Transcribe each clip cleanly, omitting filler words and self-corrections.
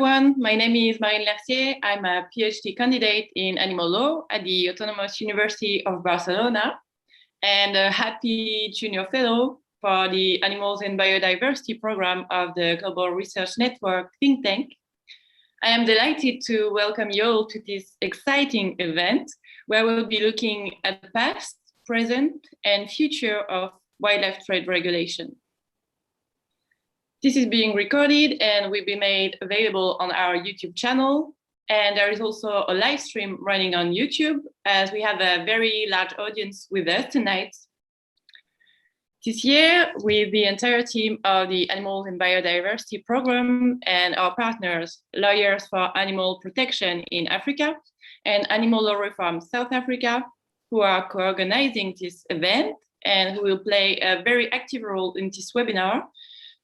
everyone, my name is Lercier. I'm a PhD candidate in animal law at the Autonomous University of Barcelona and a happy junior fellow for the Animals and Biodiversity program of the Global Research Network think tank. I am delighted to welcome you all to this exciting event where we'll be looking at the past, present, and future of wildlife trade regulation. This is being recorded and will be made available on our YouTube channel. And there is also a live stream running on YouTube as we have a very large audience with us tonight. This year, with the entire team of the Animals and Biodiversity program and our partners, Lawyers for Animal Protection in Africa and Animal Law Reform South Africa, who are co-organizing this event and who will play a very active role in this webinar,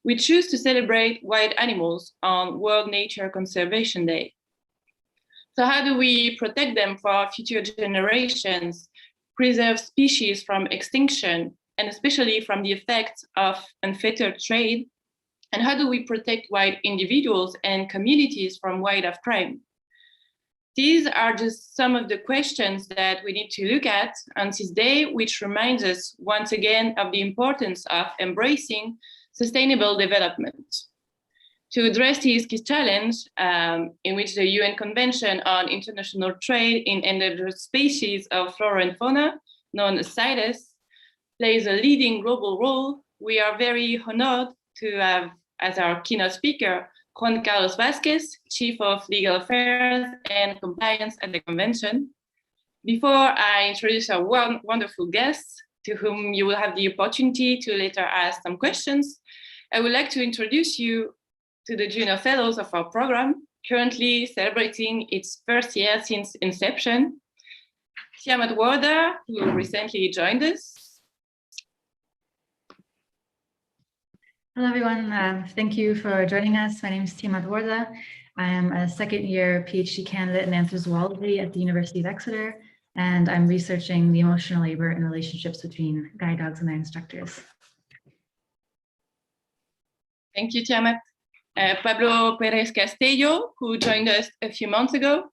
we choose to celebrate wild animals on World Nature Conservation Day. So how do we protect them for future generations, preserve species from extinction, and especially from the effects of unfettered trade? And how do we protect wild individuals and communities from wildlife crime? These are just some of the questions that we need to look at on this day, which reminds us once again of the importance of embracing sustainable development. To address this challenge, in which the UN Convention on International Trade in Endangered Species of Flora and Fauna, known as CITES, plays a leading global role, we are very honored to have as our keynote speaker, Juan Vasquez, Chief of Legal Affairs and Compliance at the Convention. Before I introduce our wonderful guests, to whom you will have the opportunity to later ask some questions, I would like to introduce you to the Junior Fellows of our program, currently celebrating its first year since inception. Tiamat Warda, who recently joined us. Hello, everyone. Thank you for joining us. My name is Tiamat Warda. I am a second-year PhD candidate in anthrozoology at the University of Exeter, and I'm researching the emotional labor and relationships between guide dogs and their instructors. Thank you, Tiamat. Pablo P. Castello, who joined us a few months ago.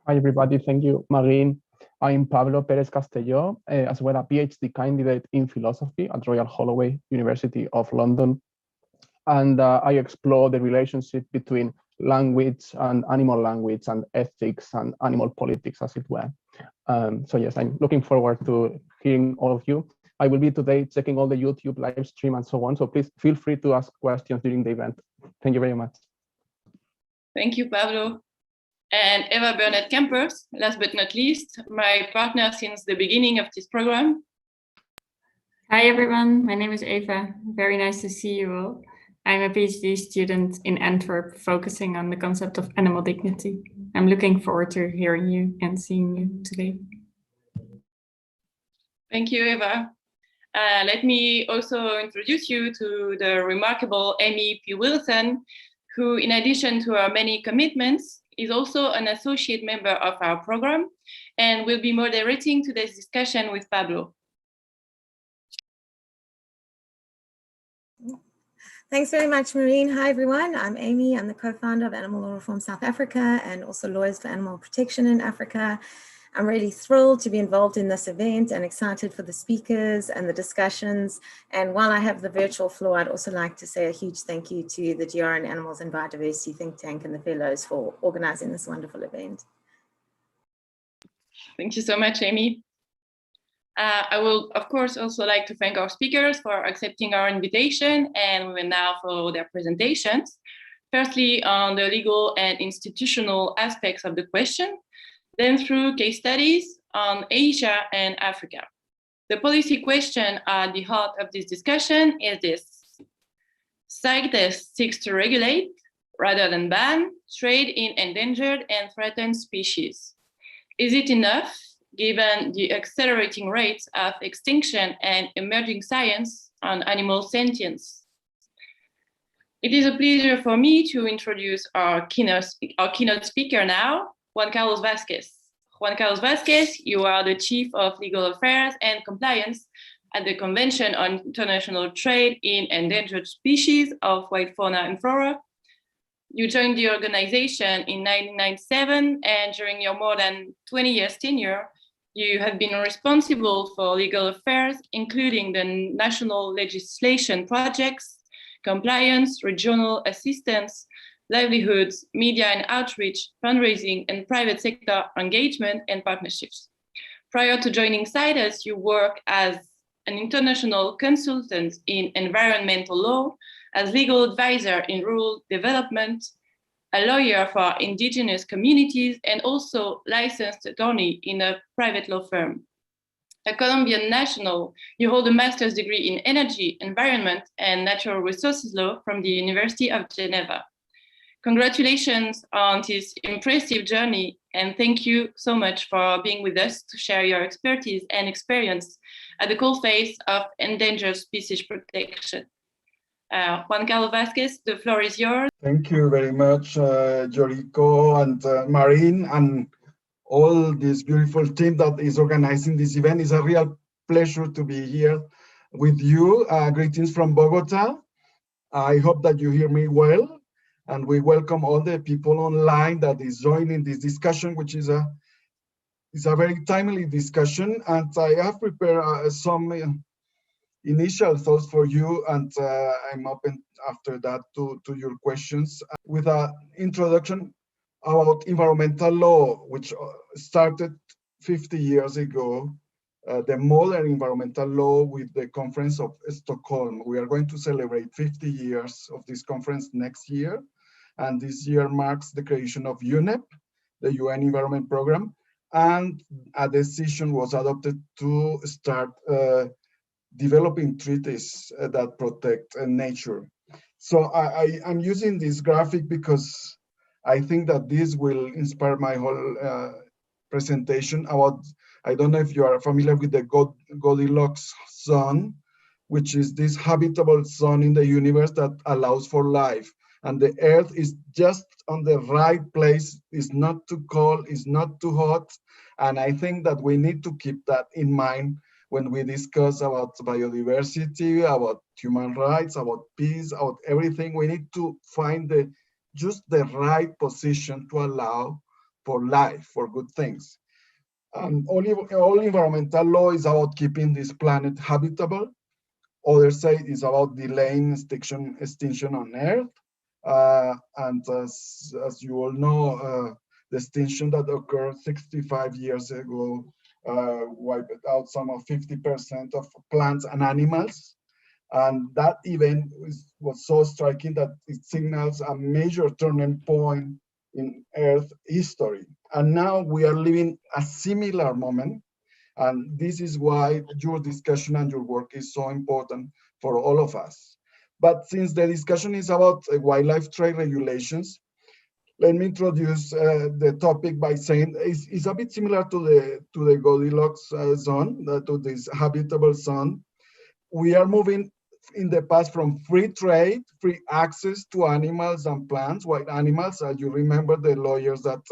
Hi, everybody. Thank you, Marine. I'm Pablo P. Castello, as well a PhD candidate in philosophy at Royal Holloway, University of London. And I explore the relationship between language and animal language and ethics and animal politics, as it were. So yes, I'm looking forward to hearing all of you. I will be today checking all the YouTube live stream and so on. So please feel free to ask questions during the event. Thank you very much. Thank you, Pablo. And Eva Bernet Kempers, last but not least, my partner since the beginning of this program. Hi, everyone. My name is Eva. Very nice to see you all. I'm a PhD student in Antwerp, focusing on the concept of animal dignity. I'm looking forward to hearing you and seeing you today. Thank you, Eva. Let me also introduce you to the remarkable Amy P. Wilson, who, in addition to her many commitments, is also an associate member of our program and will be moderating today's discussion with Pablo. Thanks very much, Maureen. Hi, everyone. I'm Amy. I'm the co-founder of Animal Law Reform South Africa and also Lawyers for Animal Protection in Africa. I'm really thrilled to be involved in this event and excited for the speakers and the discussions. And while I have the virtual floor, I'd also like to say a huge thank you to the GR and Animals and Biodiversity think tank and the fellows for organizing this wonderful event. Thank you so much, Amy. I will, of course, also like to thank our speakers for accepting our invitation, and we will now follow their presentations. Firstly, on the legal and institutional aspects of the question, then through case studies on Asia and Africa. The policy question at the heart of this discussion is this: CITES seeks to regulate, rather than ban, trade in endangered and threatened species. Is it enough, given the accelerating rates of extinction and emerging science on animal sentience? It is a pleasure for me to introduce our keynote speaker now, Juan Vasquez. Juan Vasquez, you are the Chief of Legal Affairs and Compliance at the Convention on International Trade in Endangered Species of Wild Fauna and Flora, You joined the organization in 1997, and during your more than 20 years tenure, you have been responsible for legal affairs, including the national legislation projects, compliance, regional assistance, livelihoods, media and outreach, fundraising, and private sector engagement and partnerships. Prior to joining CITES, you worked as an international consultant in environmental law, as legal advisor in rural development, a lawyer for indigenous communities, and also licensed attorney in a private law firm. A Colombian national, you hold a master's degree in energy, environment, and natural resources law from the University of Geneva. Congratulations on this impressive journey, and thank you so much for being with us to share your expertise and experience at the coalface of endangered species protection. Juan Carlos Vasquez, the floor is yours. Thank you very much, Yoriko and Marine, and all this beautiful team that is organizing this event. It's a real pleasure to be here with you. Greetings from Bogota. I hope that you hear me well, and we welcome all the people online that is joining this discussion, which is a very timely discussion. And I have prepared some initial thoughts for you, and I'm open after that to your questions with an introduction about environmental law, which started 50 years ago, the modern environmental law with the Conference of Stockholm. We are going to celebrate 50 years of this conference next year, and this year marks the creation of UNEP, the UN Environment Program, and a decision was adopted to start developing treaties that protect nature. So I'm using this graphic because I think that this will inspire my whole presentation about, I don't know if you are familiar with the Goldilocks zone, which is this habitable zone in the universe that allows for life. And the Earth is just on the right place. It's not too cold, it's not too hot. And I think that we need to keep that in mind when we discuss about biodiversity, about human rights, about peace, about everything. We need to find just the right position to allow for life, for good things. All environmental law is about keeping this planet habitable. Others say it's about delaying extinction on Earth. And as you all know, the extinction that occurred 65 years ago wiped out some of 50% of plants and animals. And that event was so striking that it signals a major turning point in Earth history. And now we are living a similar moment. And this is why your discussion and your work is so important for all of us. But since the discussion is about wildlife trade regulations, let me introduce the topic by saying it's a bit similar to the Goldilocks zone, to this habitable zone. We are moving in the past from free trade, free access to animals and plants, wild animals. You remember the lawyers that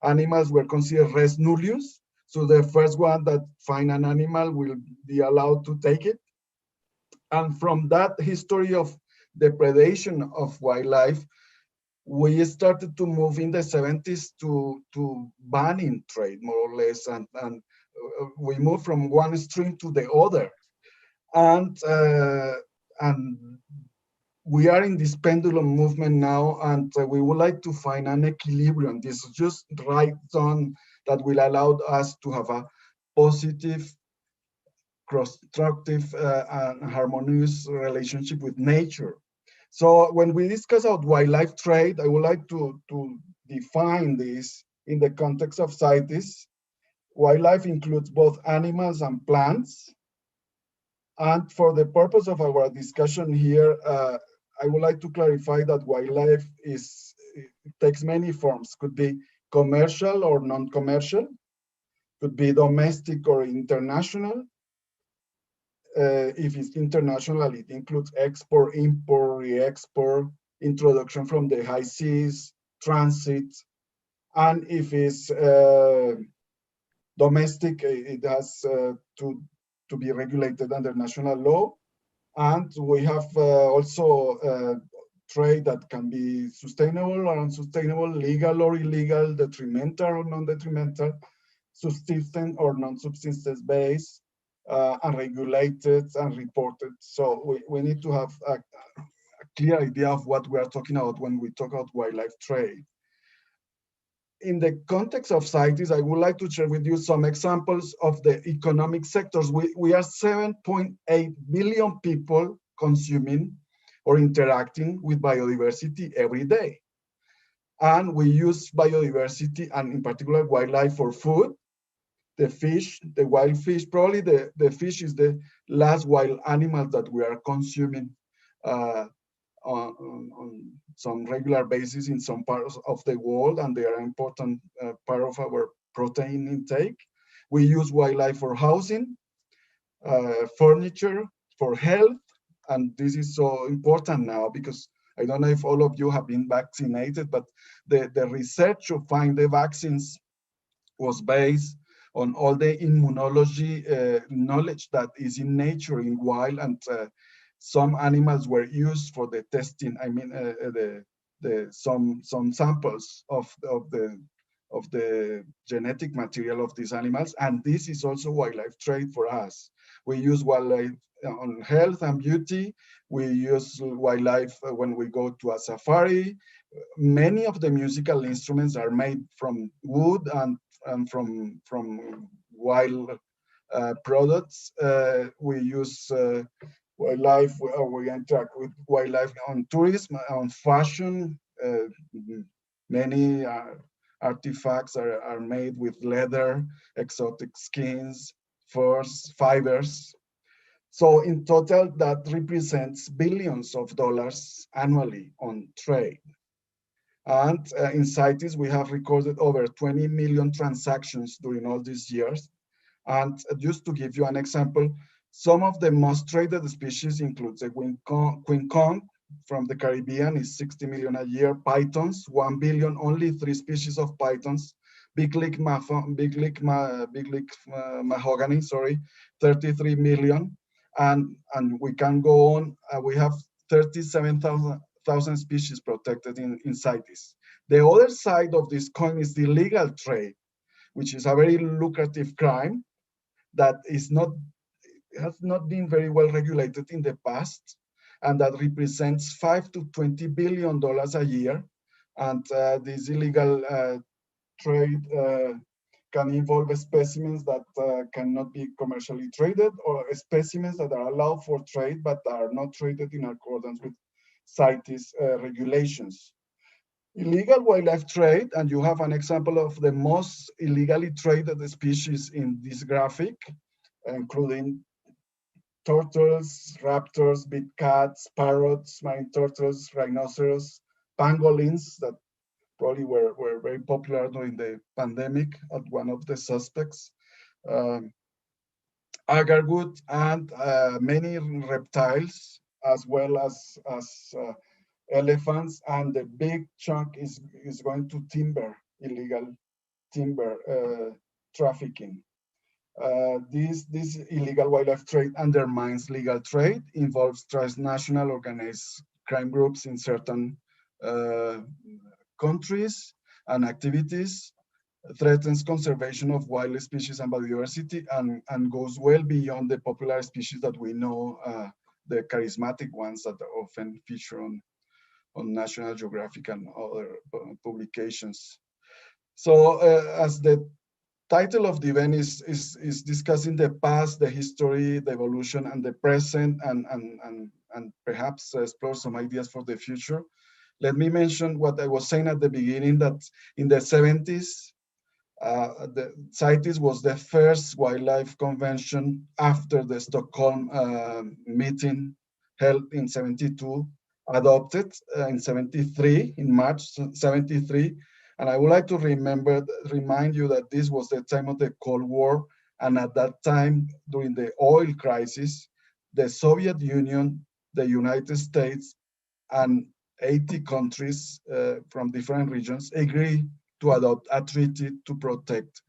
animals were considered res nullius. So the first one that find an animal will be allowed to take it. And from that history of depredation of wildlife, we started to move in the 70s to banning trade, more or less, and we moved from one extreme to the other. And we are in this pendulum movement now, and we would like to find an equilibrium, this just right zone that will allow us to have a positive, constructive, and harmonious relationship with nature. So when we discuss about wildlife trade, I would like to define this in the context of CITES. Wildlife includes both animals and plants. And for the purpose of our discussion here, I would like to clarify that wildlife takes many forms. Could be commercial or non-commercial, could be domestic or international. If it's international, it includes export, import, re-export, introduction from the high seas, transit. And if it's domestic, it has to be regulated under national law. And we have also trade that can be sustainable or unsustainable, legal or illegal, detrimental or non-detrimental, subsistence or non-subsistence based, unregulated and reported. So we need to have a clear idea of what we are talking about when we talk about wildlife trade. In the context of CITES, I would like to share with you some examples of the economic sectors. We are 7.8 billion people consuming or interacting with biodiversity every day. And we use biodiversity and in particular wildlife for food. The fish, the wild fish, probably the fish is the last wild animal that we are consuming on some regular basis in some parts of the world, and they are an important part of our protein intake. We use wildlife for housing, furniture, for health, and this is so important now because I don't know if all of you have been vaccinated, but the research to find the vaccines was based on all the immunology knowledge that is in nature, in wild, and some animals were used for the testing. I mean, some samples of the genetic material of these animals, and this is also wildlife trade for us. We use wildlife on health and beauty. We use wildlife when we go to a safari. Many of the musical instruments are made from wood and from wild products. We use wildlife, we interact with wildlife on tourism, on fashion. Many artifacts are made with leather, exotic skins, furs, fibers. So in total, that represents billions of dollars annually on trade. And in CITES, we have recorded over 20 million transactions during all these years. And just to give you an example, some of the most traded species include the queen conch from the Caribbean is 60 million a year, pythons, 1 billion, only 3 species of pythons, big leaf mahogany, sorry, 33 million. And we can go on, we have 37,000 species protected in CITES. The other side of this coin is the illegal trade, which is a very lucrative crime that has not been very well regulated in the past, and that represents $5 to $20 billion a year. And this illegal trade can involve specimens that cannot be commercially traded, or specimens that are allowed for trade but are not traded in accordance with CITES regulations. Illegal wildlife trade, and you have an example of the most illegally traded species in this graphic, including turtles, raptors, big cats, parrots, marine turtles, rhinoceros, pangolins that probably were very popular during the pandemic at one of the suspects, agarwood, and many reptiles, as well as elephants, and the big chunk is going to timber, illegal timber trafficking. This illegal wildlife trade undermines legal trade, involves transnational organized crime groups in certain countries and activities, threatens conservation of wild species and biodiversity, and goes well beyond the popular species that we know, the charismatic ones that often feature on National Geographic and other publications. So as the title of the event is discussing the past, the history, the evolution, and the present, and perhaps explore some ideas for the future. Let me mention what I was saying at the beginning, that in the 70s, the CITES was the first wildlife convention after the Stockholm meeting held in 72, adopted in 73, in March 73. And I would like to remind you that this was the time of the Cold War. And at that time, during the oil crisis, the Soviet Union, the United States, and 80 countries from different regions agreed to adopt a treaty to protect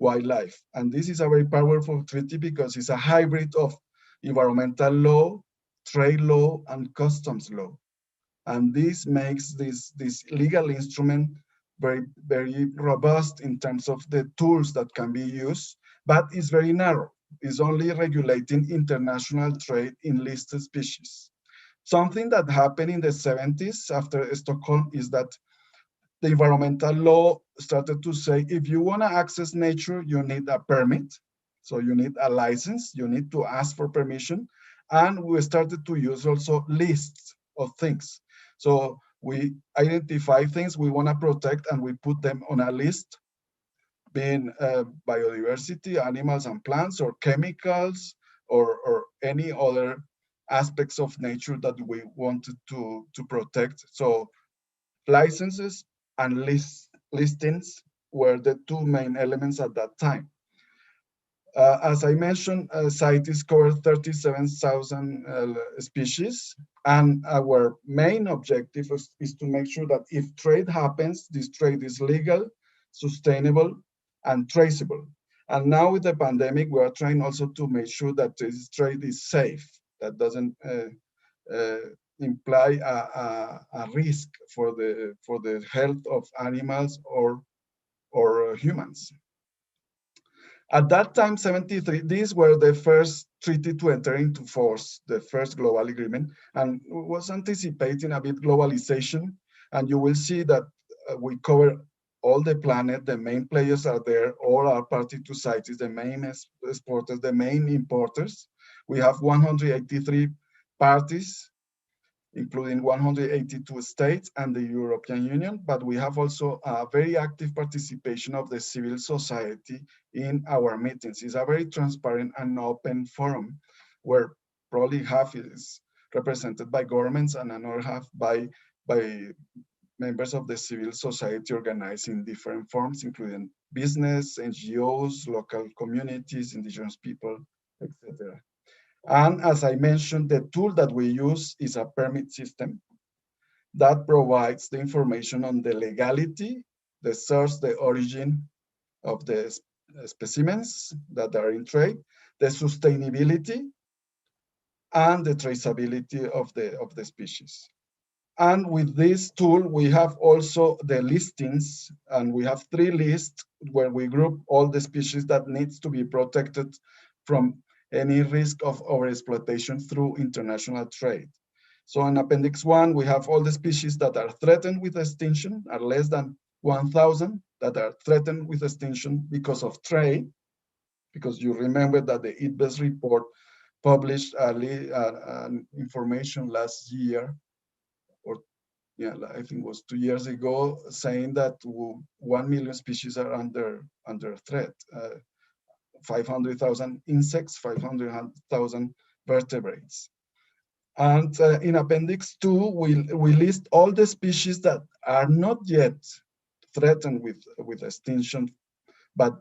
wildlife. And this is a very powerful treaty because it's a hybrid of environmental law, trade law, and customs law. And this makes this legal instrument very, very robust in terms of the tools that can be used, but it's very narrow. It's only regulating international trade in listed species. Something that happened in the 70s after Stockholm is that the environmental law started to say, if you want to access nature, you need a permit. So you need a license, you need to ask for permission. And we started to use also lists of things. So we identify things we want to protect and we put them on a list, being biodiversity, animals and plants, or chemicals, or any other aspects of nature that we wanted to protect. So licenses and listings were the two main elements at that time. As I mentioned, CITES covered 37,000 species, and our main objective is to make sure that if trade happens, this trade is legal, sustainable, and traceable. And now with the pandemic, we are trying also to make sure that this trade is safe, that doesn't imply a risk for the health of animals or humans. At that time, 73, these were the first treaty to enter into force, the first global agreement, and was anticipating a bit globalization. And you will see that we cover all the planet, the main players are there, all are party to CITES, the main exporters, the main importers. We have 183 parties, including 182 states and the European Union, but we have also a very active participation of the civil society in our meetings. It's a very transparent and open forum where probably half is represented by governments and another half by members of the civil society organized in different forms, including business, NGOs, local communities, indigenous people, etc. And as I mentioned, the tool that we use is a permit system that provides the information on the legality, the source, the origin of the specimens that are in trade, the sustainability, and the traceability of the species. And with this tool, we have also the listings, and we have 3 lists where we group all the species that needs to be protected from any risk of overexploitation through international trade. So in Appendix 1, we have all the species that are threatened with extinction, are less than 1,000 that are threatened with extinction because of trade, because you remember that the ITBES report published information last year, or yeah, I think it was 2 years ago, saying that 1 million species are under threat. 500,000 insects, 500,000 vertebrates. And in Appendix 2, we list all the species that are not yet threatened with extinction, but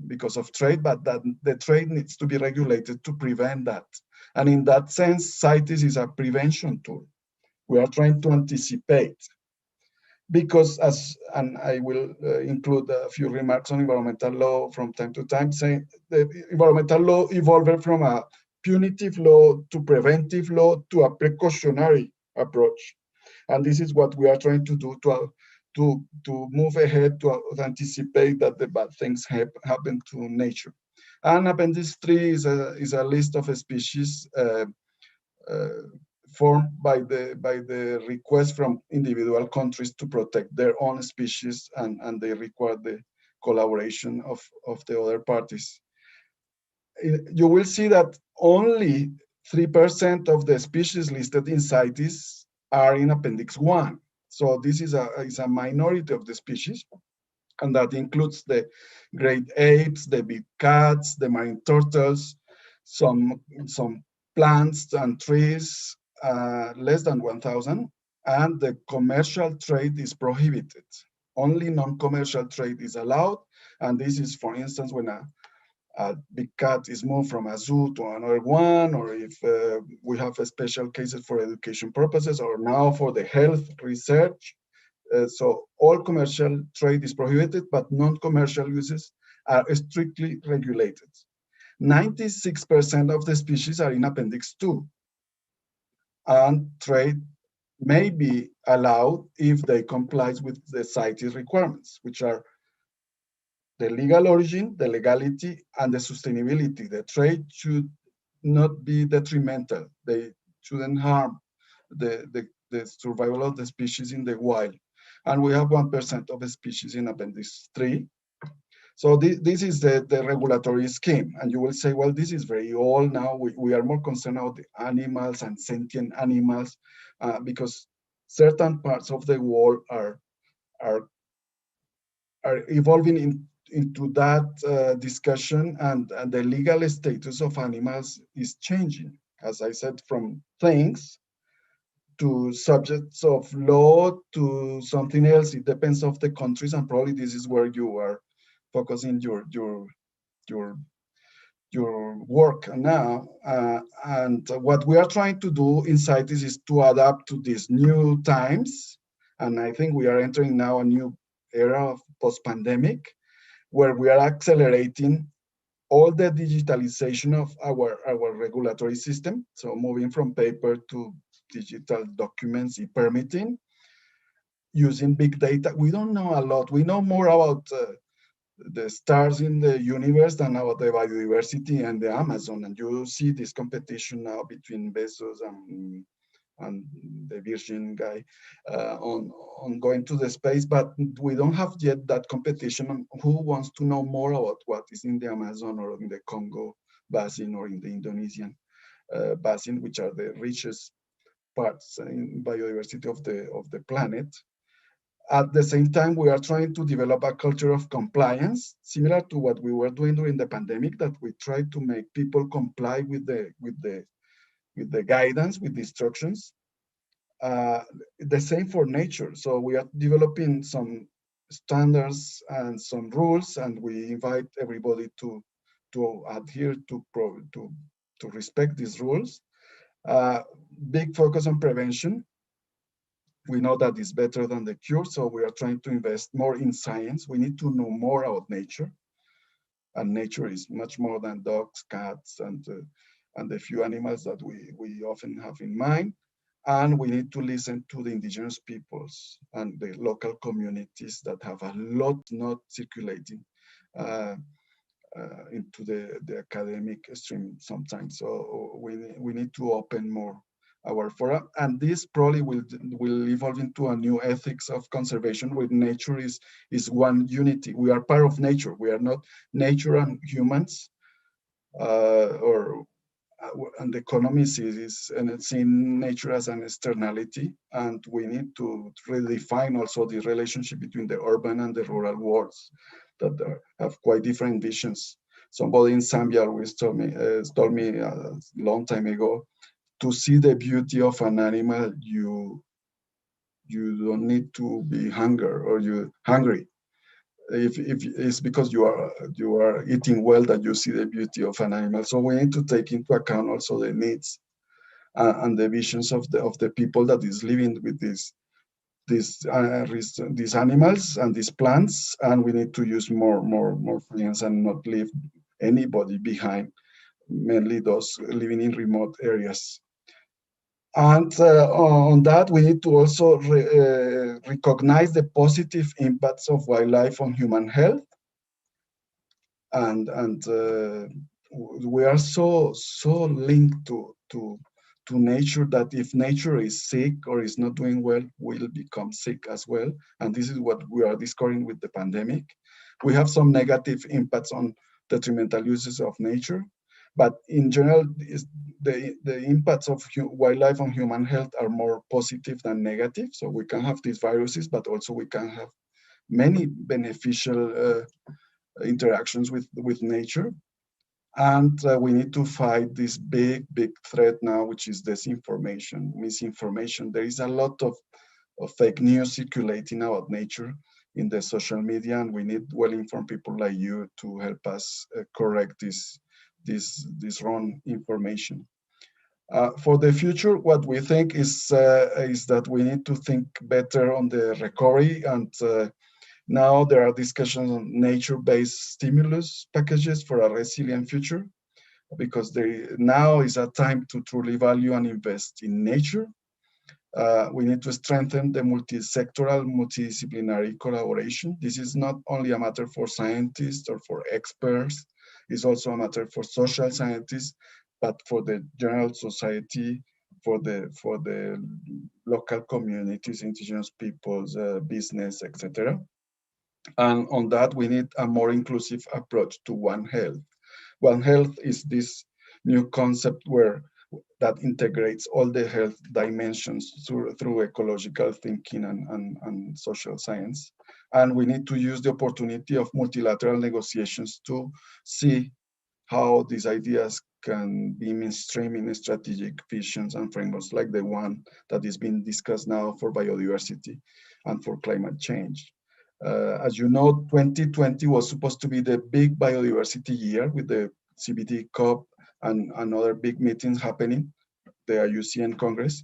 because of trade, but that the trade needs to be regulated to prevent that. And in that sense, CITES is a prevention tool. We are trying to anticipate. Because and I will include a few remarks on environmental law from time to time, saying the environmental law evolved from a punitive law to preventive law to a precautionary approach. And this is what we are trying to do to move ahead, to anticipate that the bad things happen to nature. And Appendix 3 is a list of species formed by the request from individual countries to protect their own species, and they require the collaboration of the other parties. You will see that only 3% of the species listed in CITES are in Appendix 1. So this is a minority of the species, and that includes the great apes, the big cats, the marine turtles, some plants and trees, less than 1,000, and the commercial trade is prohibited. Only non-commercial trade is allowed, and this is, for instance, when a big cat is moved from a zoo to another one, or if we have special cases for education purposes, or now for the health research. So all commercial trade is prohibited, but non-commercial uses are strictly regulated. 96% of the species are in Appendix 2. And trade may be allowed if they comply with the CITES requirements, which are the legal origin, the legality, and the sustainability. The trade should not be detrimental. They shouldn't harm the survival of the species in the wild. And we have 1% of the species in Appendix 3. So this is the regulatory scheme. And you will say, well, this is very old now. We are more concerned about the animals and sentient animals because certain parts of the world are evolving into that discussion, and the legal status of animals is changing. As I said, from things to subjects of law to something else. It depends of the countries, and probably this is where you are focusing your work now. And what we are trying to do in CITES is to adapt to these new times. And I think we are entering now a new era of post-pandemic, where we are accelerating all the digitalization of our regulatory system. So moving from paper to digital documents, e-permitting, using big data. We don't know a lot. We know more about the stars in the universe than about the biodiversity and the Amazon. And you see this competition now between Bezos and the Virgin guy on going to the space, but we don't have yet that competition on who wants to know more about what is in the Amazon or in the Congo basin or in the Indonesian basin, which are the richest parts in biodiversity of the planet. At the same time, we are trying to develop a culture of compliance, similar to what we were doing during the pandemic, that we try to make people comply with the guidance, with the instructions. The same for nature. So we are developing some standards and some rules, and we invite everybody to adhere to respect these rules. Big focus on prevention. We know that is better than the cure, so we are trying to invest more in science. We need to know more about nature, and nature is much more than dogs, cats, and the few animals that we often have in mind. And we need to listen to the indigenous peoples and the local communities that have a lot not circulating into the academic stream sometimes. So we need to open more our forum, and this probably will evolve into a new ethics of conservation, where nature is one unity. We are part of nature. We are not nature and humans, and the economy sees and seeing nature as an externality, and we need to redefine also the relationship between the urban and the rural worlds that have quite different visions. Somebody in Zambia always told me a long time ago, to see the beauty of an animal, you don't need to be hungry. If it's because you are eating well that you see the beauty of an animal. So we need to take into account also the needs and the visions of the people that is living with these animals and these plants, and we need to use more freelance and not leave anybody behind, mainly those living in remote areas. And on that, we need to also recognize the positive impacts of wildlife on human health. And we are so linked to nature that if nature is sick or is not doing well, we'll become sick as well. And this is what we are discovering with the pandemic. We have some negative impacts on detrimental uses of nature, but in general, the impacts of wildlife on human health are more positive than negative. So we can have these viruses, but also we can have many beneficial interactions with nature. And we need to fight this big threat now, which is disinformation, misinformation. There is a lot of fake news circulating about nature in the social media, and we need well-informed people like you to help us correct this wrong information. For the future, what we think is that we need to think better on the recovery, and now there are discussions on nature-based stimulus packages for a resilient future, because now is a time to truly value and invest in nature. We need to strengthen the multi-sectoral, multidisciplinary collaboration. This is not only a matter for scientists or for experts, it's also a matter for social scientists, but for the general society, for the local communities, indigenous peoples, business, etc. And on that, we need a more inclusive approach to One Health. One Health is this new concept that integrates all the health dimensions through ecological thinking and social science. And we need to use the opportunity of multilateral negotiations to see how these ideas can be mainstream in strategic visions and frameworks like the one that is being discussed now for biodiversity and for climate change. As you know, 2020 was supposed to be the big biodiversity year with the CBD COP and other big meetings happening, the IUCN Congress,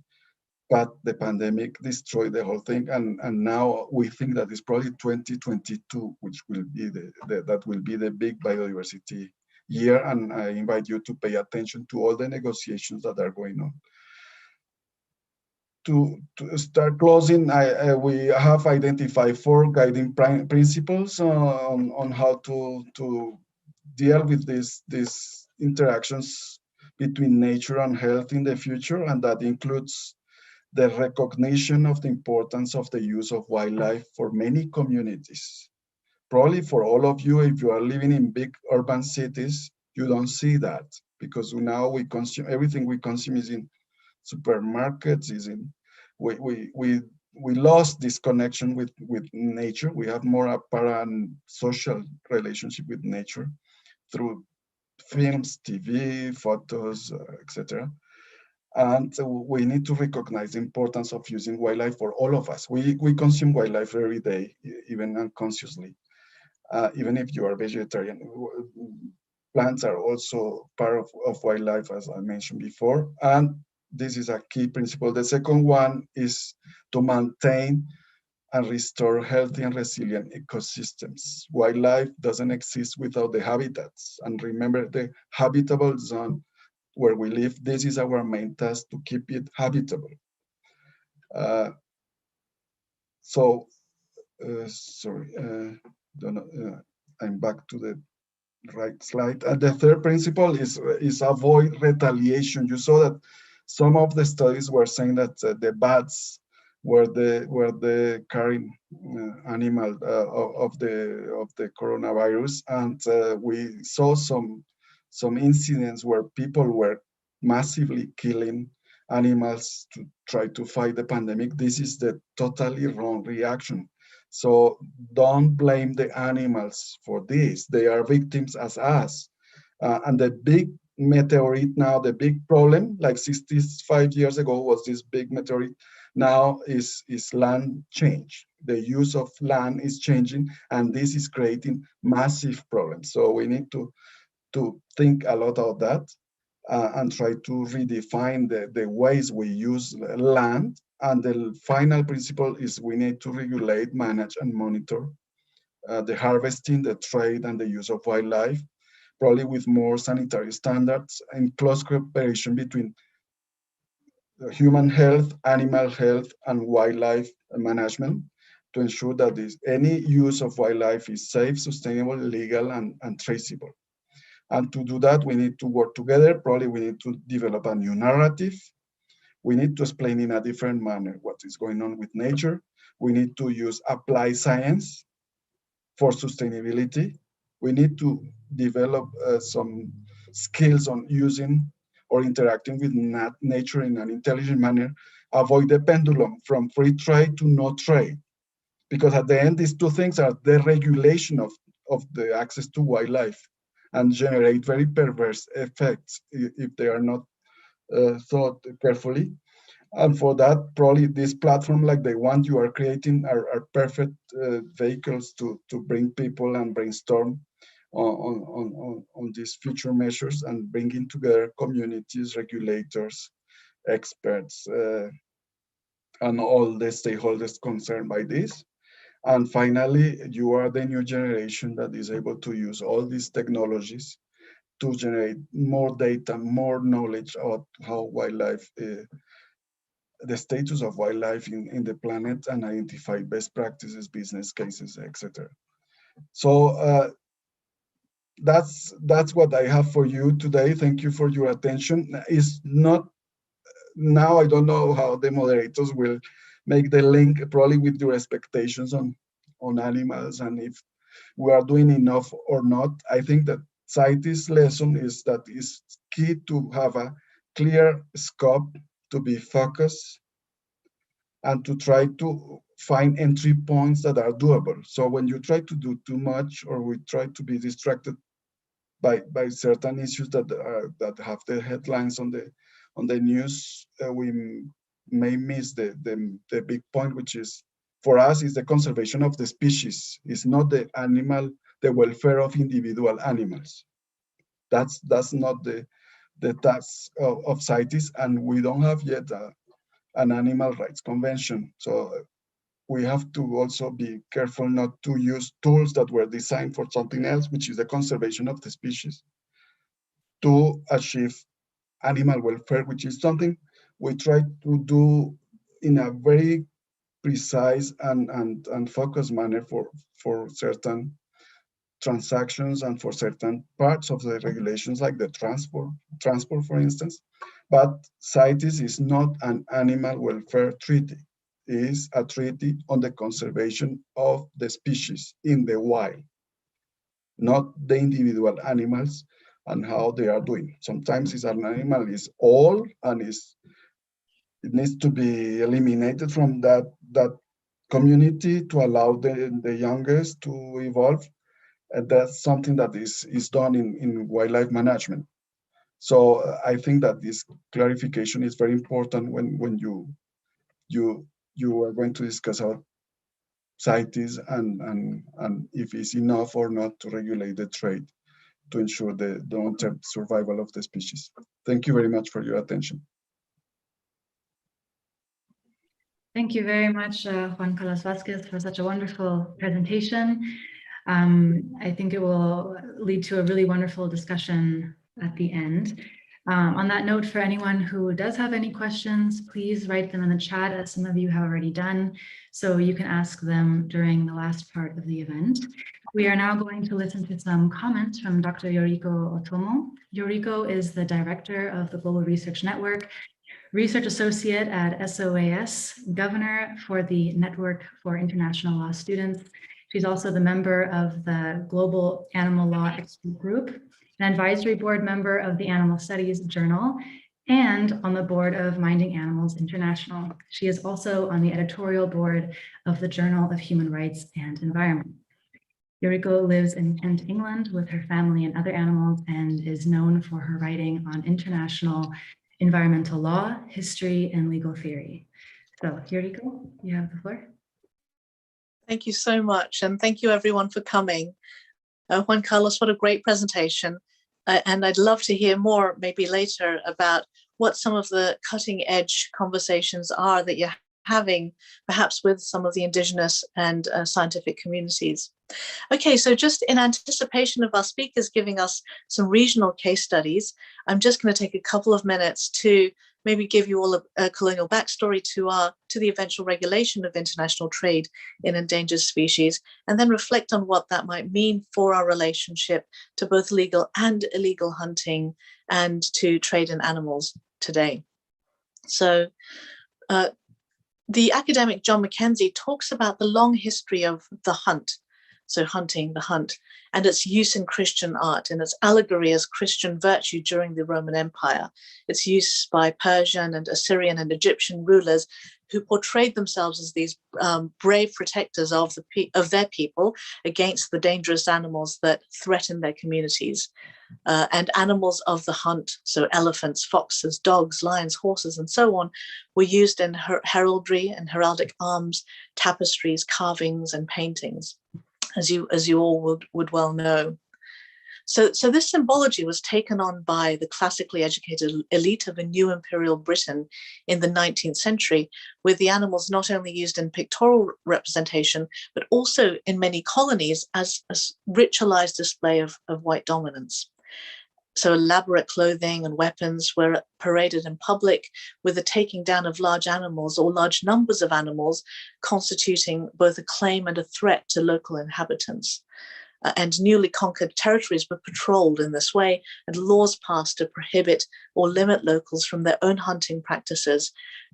but the pandemic destroyed the whole thing. And now we think that it's probably 2022, which will be that will be the big biodiversity year. And I invite you to pay attention to all the negotiations that are going on. To start closing, we have identified 4 guiding principles on how to deal with these interactions between nature and health in the future, and that includes the recognition of the importance of the use of wildlife for many communities. Probably for all of you, if you are living in big urban cities, you don't see that, because now we consume, everything we consume is in supermarkets, is in, we lost this connection with nature. We have more a parasocial relationship with nature through films, TV, photos, etc. And we need to recognize the importance of using wildlife for all of us. We consume wildlife every day, even unconsciously. Even if you are vegetarian, plants are also part of wildlife, as I mentioned before. And this is a key principle. The second one is to maintain and restore healthy and resilient ecosystems. Wildlife doesn't exist without the habitats. And remember, the habitable zone where we live, this is our main task, to keep it habitable. I'm back to the right slide. And the third principle is avoid retaliation. You saw that some of the studies were saying that the bats were the carrying animal of the coronavirus, and we saw some incidents where people were massively killing animals to try to fight the pandemic. This is the totally wrong reaction. So don't blame the animals for this. They are victims as us. And the big meteorite now, the big problem, like 65 years ago was this big meteorite, now is land change. The use of land is changing, and this is creating massive problems. So we need to think a lot about that and try to redefine the ways we use land. And the final principle is we need to regulate, manage, and monitor the harvesting, the trade, and the use of wildlife, probably with more sanitary standards and close cooperation between human health, animal health, and wildlife management to ensure that any use of wildlife is safe, sustainable, legal, and traceable. And to do that, we need to work together. Probably we need to develop a new narrative. We need to explain in a different manner what is going on with nature. We need to use applied science for sustainability. We need to develop some skills on using or interacting with nature in an intelligent manner. Avoid the pendulum from free trade to no trade. Because at the end, these two things are the regulation of the access to wildlife and generate very perverse effects if they are not thought carefully. And for that, probably this platform like the one you are creating are perfect vehicles to bring people and brainstorm on these future measures and bringing together communities, regulators, experts, and all the stakeholders concerned by this. And finally, you are the new generation that is able to use all these technologies to generate more data, more knowledge about how wildlife the status of wildlife in the planet and identify best practices, business cases, etc. So that's what I have for you today. Thank you for your attention. It's not now, I don't know how the moderators will make the link probably with your expectations on animals and if we are doing enough or not. I think that CITES lesson is that it's key to have a clear scope, to be focused, and to try to find entry points that are doable. So when you try to do too much, or we try to be distracted by certain issues that have the headlines on the news, we may miss the big point, which is for us is the conservation of the species. It's not the welfare of individual animals. That's not the task of CITES, and we don't have yet an animal rights convention. So we have to also be careful not to use tools that were designed for something else, which is the conservation of the species, to achieve animal welfare, which is something we try to do in a very precise and focused manner for certain transactions and for certain parts of the regulations, like the transport, for instance. But CITES is not an animal welfare treaty. It is a treaty on the conservation of the species in the wild, not the individual animals and how they are doing. Sometimes it's an animal is old and it needs to be eliminated from that community to allow the youngest to evolve. And that's something that is done in wildlife management. So I think that this clarification is very important when you are going to discuss about CITES and if it's enough or not to regulate the trade to ensure the long-term survival of the species. Thank you very much for your attention. Thank you very much, Juan Carlos Vasquez, for such a wonderful presentation. I think it will lead to a really wonderful discussion at the end. On that note, for anyone who does have any questions, please write them in the chat, as some of you have already done, so you can ask them during the last part of the event. We are now going to listen to some comments from Dr. Yoriko Otomo. Yoriko is the director of the Global Research Network, Research Associate at SOAS, Governor for the Network for International Law Students. She's also the member of the Global Animal Law Expert Group, an advisory board member of the Animal Studies Journal, and on the board of Minding Animals International. She is also on the editorial board of the Journal of Human Rights and Environment. Yoriko lives in Kent, England with her family and other animals, and is known for her writing on international environmental law, history, and legal theory. So Yoriko, you have the floor. Thank you so much, and thank you everyone for coming. Juan Carlos, what a great presentation. And I'd love to hear more maybe later about what some of the cutting edge conversations are that you're having, perhaps with some of the indigenous and scientific communities. Okay, so just in anticipation of our speakers giving us some regional case studies, I'm just going to take a couple of minutes to maybe give you all a colonial backstory to the eventual regulation of international trade in endangered species, and then reflect on what that might mean for our relationship to both legal and illegal hunting and to trade in animals today. So the academic John Mackenzie talks about the long history of the hunt, so hunting, the hunt, and its use in Christian art and its allegory as Christian virtue during the Roman Empire. Its use by Persian and Assyrian and Egyptian rulers who portrayed themselves as these brave protectors of their people against the dangerous animals that threaten their communities. And animals of the hunt, so elephants, foxes, dogs, lions, horses, and so on, were used in heraldry and heraldic arms, tapestries, carvings, and paintings, as you all would well know. So this symbology was taken on by the classically educated elite of a new imperial Britain in the 19th century, with the animals not only used in pictorial representation, but also in many colonies as a ritualized display of white dominance. So elaborate clothing and weapons were paraded in public, with the taking down of large animals or large numbers of animals constituting both a claim and a threat to local inhabitants. And newly conquered territories were patrolled in this way, and laws passed to prohibit or limit locals from their own hunting practices,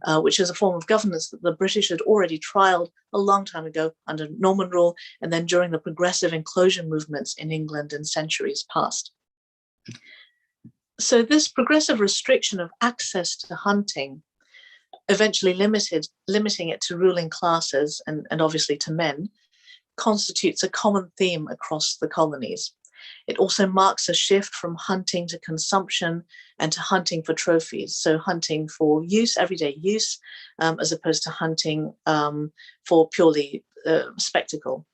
which is a form of governance that the British had already trialed a long time ago under Norman rule, and then during the progressive enclosure movements in England in centuries past. So this progressive restriction of access to hunting, eventually limiting it to ruling classes and obviously to men, constitutes a common theme across the colonies. It also marks a shift from hunting to consumption and to hunting for trophies. So hunting for use, everyday use, as opposed to hunting for purely spectacle.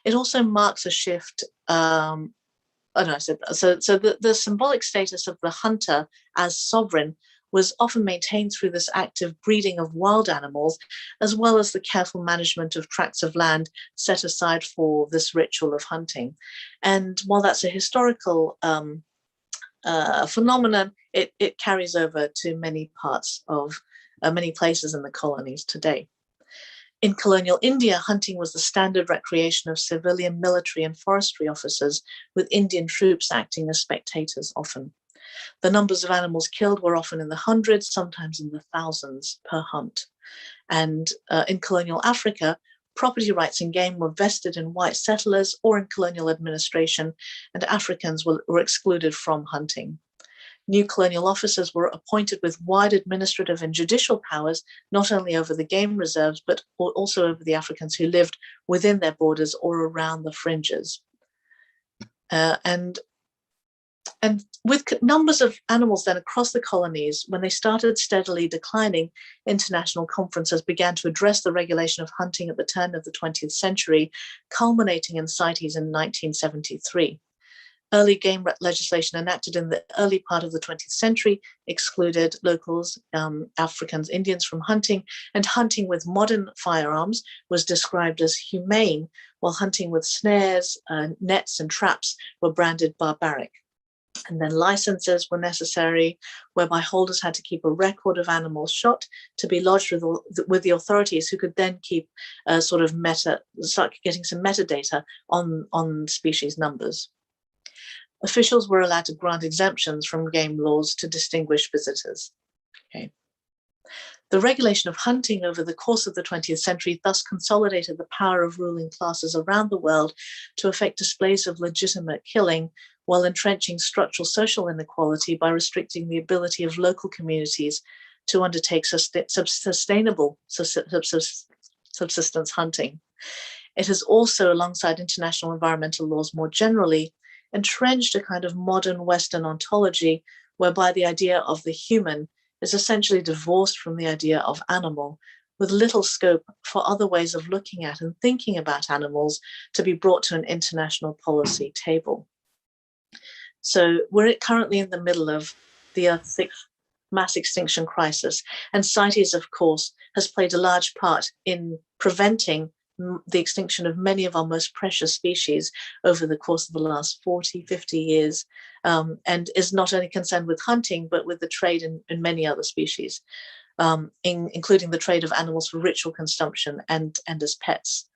It also marks a shift. The symbolic status of the hunter as sovereign was often maintained through this active breeding of wild animals, as well as the careful management of tracts of land set aside for this ritual of hunting. And while that's a historical phenomenon, it carries over to many parts of many places in the colonies today. In colonial India, hunting was the standard recreation of civilian, military, and forestry officers, with Indian troops acting as spectators often. The numbers of animals killed were often in the hundreds, sometimes in the thousands per hunt. And in colonial Africa, property rights in game were vested in white settlers or in colonial administration, and Africans were excluded from hunting. New colonial officers were appointed with wide administrative and judicial powers, not only over the game reserves, but also over the Africans who lived within their borders or around the fringes. And with numbers of animals then across the colonies, when they started steadily declining, international conferences began to address the regulation of hunting at the turn of the 20th century, culminating in CITES in 1973. Early game legislation enacted in the early part of the 20th century excluded locals, Africans, Indians from hunting, and hunting with modern firearms was described as humane, while hunting with snares, nets, and traps were branded barbaric. And then licenses were necessary, whereby holders had to keep a record of animals shot to be lodged with the authorities, who could then keep start getting some metadata on species numbers. Officials were allowed to grant exemptions from game laws to distinguish visitors. Okay. The regulation of hunting over the course of the 20th century thus consolidated the power of ruling classes around the world to effect displays of legitimate killing, while entrenching structural social inequality by restricting the ability of local communities to undertake sustainable subsistence hunting. It has also, alongside international environmental laws more generally, entrenched a kind of modern Western ontology, whereby the idea of the human is essentially divorced from the idea of animal, with little scope for other ways of looking at and thinking about animals to be brought to an international policy table. So we're currently in the middle of the Earth's sixth mass extinction crisis, and CITES, of course, has played a large part in preventing the extinction of many of our most precious species over the course of the last 40, 50 years, and is not only concerned with hunting, but with the trade in many other species, including the trade of animals for ritual consumption and as pets.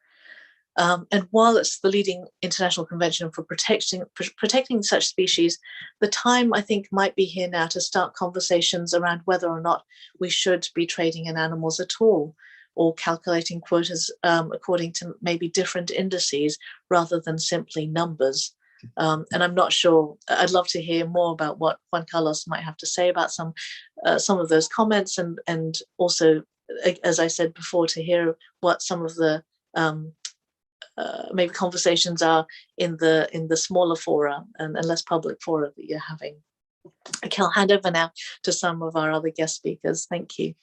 And while it's the leading international convention for protecting such species, the time, I think, might be here now to start conversations around whether or not we should be trading in animals at all, or calculating quotas according to maybe different indices rather than simply numbers. And I'm not sure, I'd love to hear more about what Juan Carlos might have to say about some of those comments, and also, as I said before, to hear what some of the maybe conversations are in the smaller fora and less public fora that you're having. Okay, I'll hand over now to some of our other guest speakers. Thank you.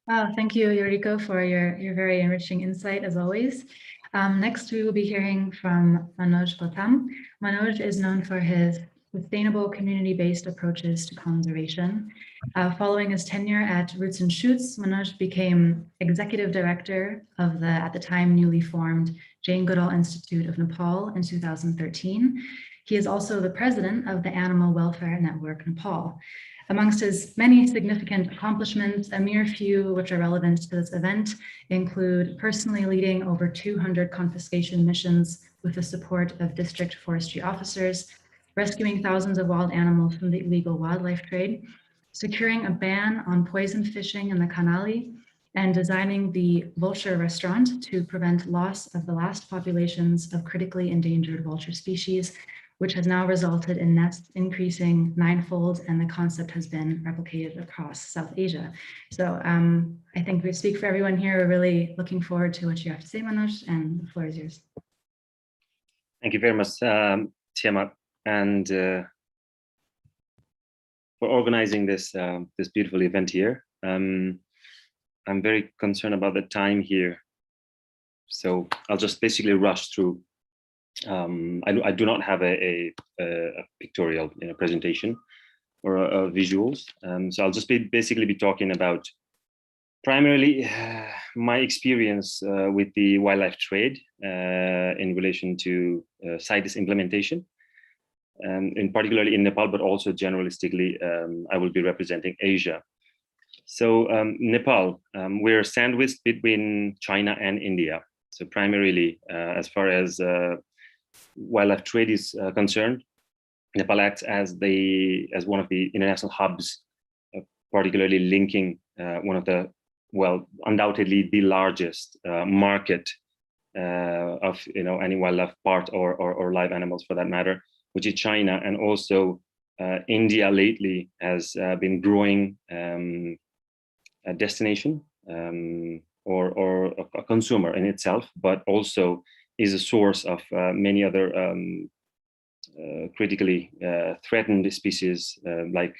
Thank you, Yoriko, for your very enriching insight, as always. Next, we will be hearing from Manoj Gautam. Manoj is known for his sustainable community-based approaches to conservation. Following his tenure at Roots and Shoots, Manoj became executive director of the, at the time, newly formed Jane Goodall Institute of Nepal in 2013. He is also the president of the Animal Welfare Network Nepal. Amongst his many significant accomplishments, a mere few which are relevant to this event include personally leading over 200 confiscation missions with the support of district forestry officers, rescuing thousands of wild animals from the illegal wildlife trade, securing a ban on poison fishing in the Kanali, and designing the vulture restaurant to prevent loss of the last populations of critically endangered vulture species, which has now resulted in nets increasing ninefold, and the concept has been replicated across South Asia. So I think we speak for everyone here. We're really looking forward to what you have to say, Manoj, and the floor is yours. Thank you very much, Tiamat, and for organizing this this beautiful event here. I'm very concerned about the time here, so I'll just basically rush through. I do not have a pictorial presentation or visuals, so I'll just basically be talking about primarily my experience with the wildlife trade in relation to CITES implementation, in particularly in Nepal, but also generalistically, I will be representing Asia. So Nepal, we're sandwiched between China and India. So primarily, as far as wildlife trade is concerned, Nepal acts as one of the international hubs, particularly linking one of the, well, undoubtedly the largest market of any wildlife part or live animals for that matter, which is China. And also India lately has been growing a destination or a consumer in itself, but also is a source of many other critically threatened species like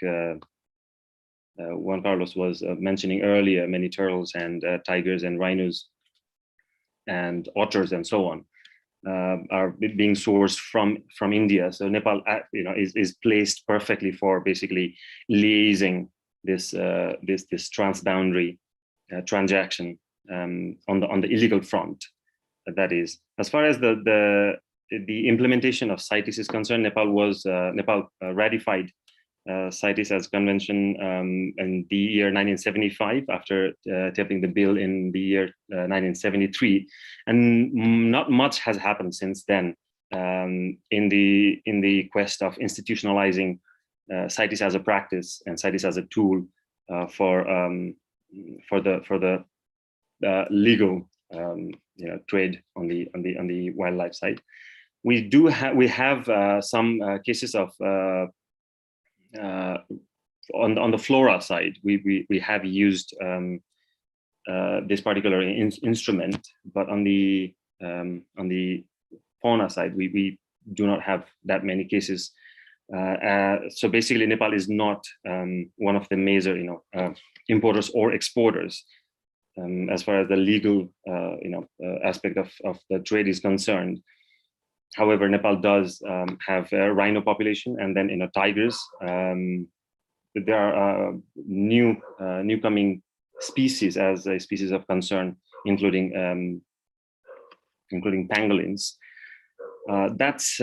Juan Carlos was mentioning earlier, many turtles and tigers and rhinos and otters and so on are being sourced from India. So Nepal, is placed perfectly for basically liaising this transboundary transaction on the illegal front. That is, as far as the implementation of CITES is concerned, Nepal ratified CITES as convention in the year 1975 after tapping the bill in the year 1973, and not much has happened since then in the quest of institutionalizing CITES as a practice and CITES as a tool for the legal trade on the wildlife side. We have some cases of on the flora side. We have used this particular instrument, but on the fauna side, we do not have that many cases. So basically, Nepal is not one of the major importers or exporters as far as the legal aspect of the trade is concerned. However, Nepal does have a rhino population, and then tigers. There are newcoming species as a species of concern, including pangolins. That's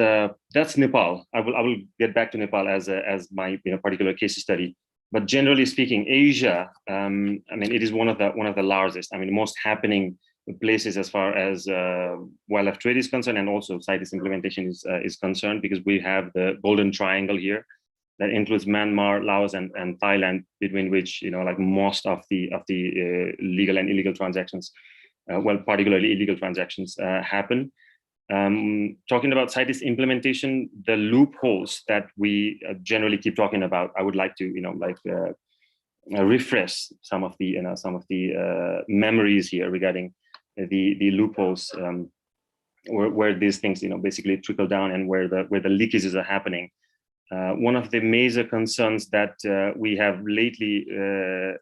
Nepal. I will get back to Nepal as my particular case study. But generally speaking, Asia, I mean, it is one of the largest. I mean, most happening places as far as wildlife trade is concerned, and also CITES implementation is concerned, because we have the Golden Triangle here that includes Myanmar, Laos, and Thailand, between which like most of the legal and illegal transactions, well, particularly illegal transactions, happen. Talking about CITES implementation, the loopholes that we generally keep talking about, I would like to refresh some of the memories here regarding the loopholes where these things basically trickle down and where the leakages are happening. One of the major concerns that we have lately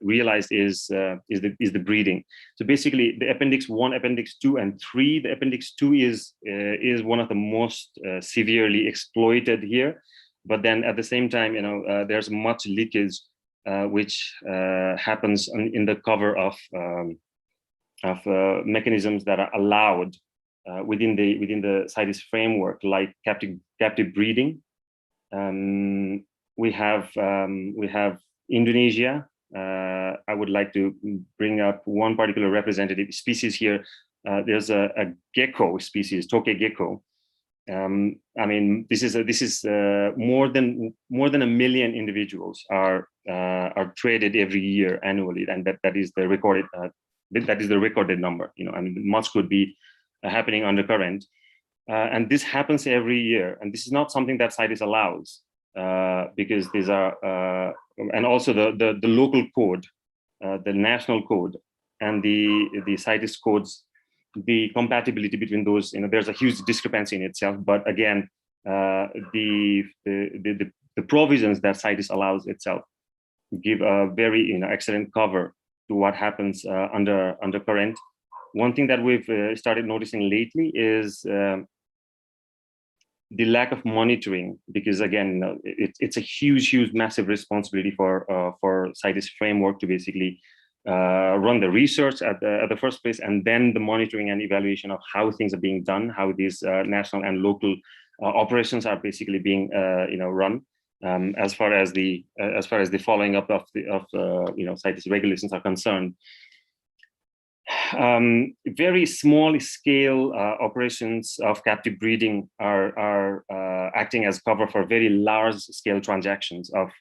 realized is the breeding. So basically, the Appendix 1, Appendix 2, and 3. The Appendix 2 is one of the most severely exploited here. But then at the same time, there's much leakage which happens in the cover of mechanisms that are allowed within the CITES framework, like captive breeding. We have Indonesia. I would like to bring up one particular representative species here. There's a gecko species, tokay gecko. I mean, this is more than 1 million individuals are traded every year annually, and that is the recorded number. You know, I mean, much could be happening undercurrent, and this happens every year. And this is not something that CITES allows, because these are and also the local code, the national code, and the CITES codes. The compatibility between those, you know, there's a huge discrepancy in itself. But again, the provisions that CITES allows itself give a very, you know, excellent cover to what happens undercurrent. One thing that we've started noticing lately is the lack of monitoring, because again, it's a huge, massive responsibility for CITES framework to basically run the research at the first place, and then the monitoring and evaluation of how things are being done, how these national and local operations are basically being run, as far as the following up of CITES regulations are concerned. Very small scale operations of captive breeding are acting as cover for very large scale transactions of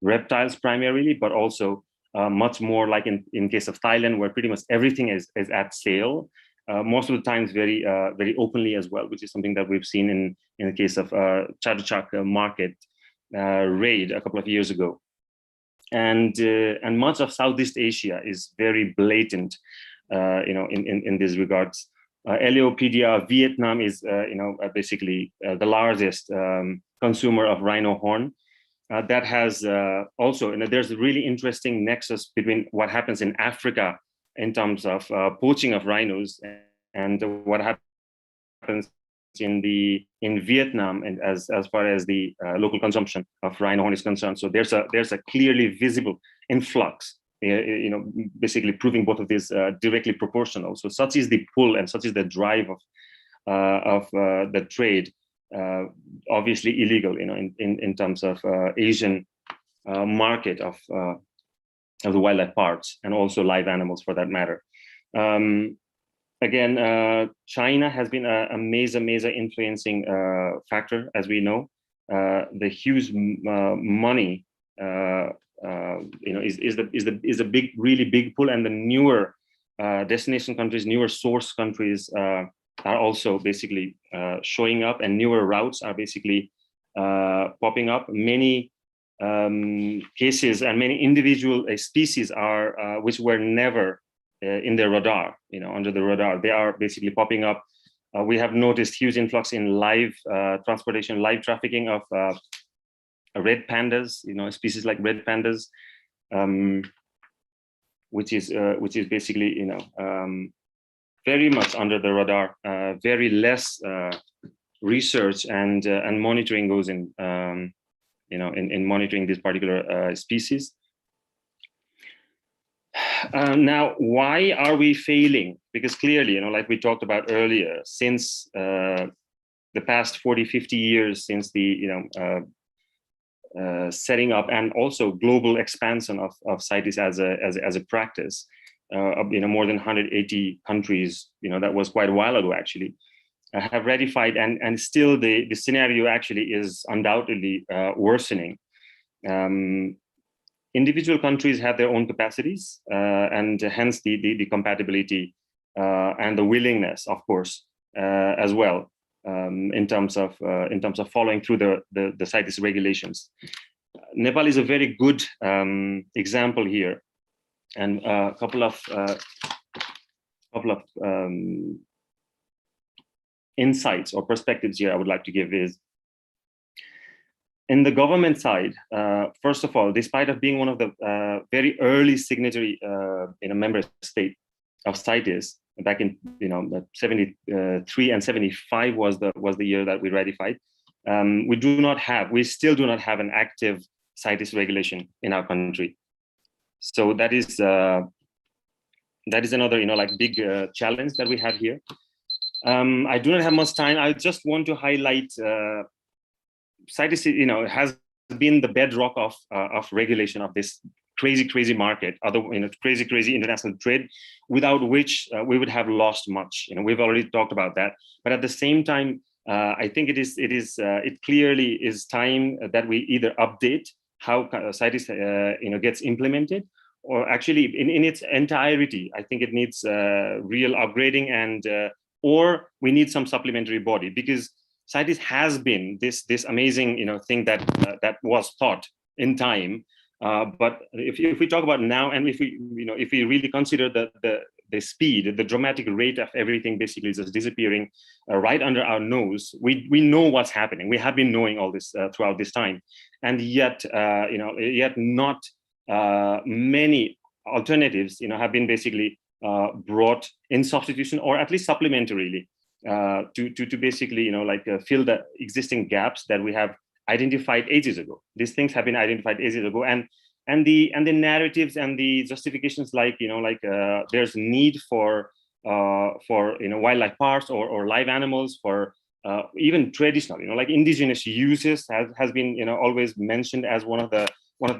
reptiles primarily, but also much more like in case of Thailand, where pretty much everything is at sale, most of the times very openly as well, which is something that we've seen in the case of Chatuchak market raid a couple of years ago. And much of Southeast Asia is very blatant, in these regards. Eleopedia Vietnam is basically the largest consumer of rhino horn. That has also, there's a really interesting nexus between what happens in Africa in terms of poaching of rhinos and what happens in Vietnam, and as far as the local consumption of rhino horn is concerned. So there's a clearly visible influx, basically proving both of these directly proportional. So such is the pull and such is the drive of the trade. Obviously illegal, in terms of Asian market of the wildlife parts, and also live animals for that matter. Again, China has been a major influencing factor, as we know. The huge money, is a really big pull, and the newer destination countries, newer source countries are also basically showing up, and newer routes are basically popping up. Many cases and many individual species are which were never in their radar, under the radar. They are basically popping up. We have noticed huge influx in live transportation, live trafficking of red pandas, species like red pandas, which is basically, very much under the radar. Very less research and monitoring goes in, in monitoring this particular species. Now, why are we failing? Because clearly, like we talked about earlier, since the past 40, 50 years, since the setting up and also global expansion of CITES as a practice, more than 180 countries, that was quite a while ago actually, have ratified, and still the scenario actually is undoubtedly worsening. Individual countries have their own capacities, and hence the compatibility and the willingness, of course, as well, in terms of following through the CITES regulations. Nepal is a very good example here, and a couple of insights or perspectives here I would like to give is, in the government side, first of all, despite of being one of the very early signatory in a member state of CITES, back in 73 and 75 was the year that we ratified. We still do not have an active CITES regulation in our country. So that is another big challenge that we have here. I do not have much time. I just want to highlight CITES, has been the bedrock of regulation of this crazy market, crazy international trade, without which we would have lost much. We've already talked about that. But at the same time, I think it clearly is time that we either update how CITES gets implemented, or actually in its entirety. I think it needs real upgrading, and or we need some supplementary body, because CITES has been this amazing thing that was taught in time. But if we talk about now, and if we really consider the speed, the dramatic rate of everything basically is just disappearing right under our nose, we know what's happening. We have been knowing all this throughout this time, and yet not many alternatives have been basically brought in substitution, or at least supplementarily, to basically fill the existing gaps that we have identified ages ago. These things have been identified ages ago, and the narratives and the justifications, there's need for wildlife parks or live animals, for even traditional, indigenous uses has been always mentioned as one of the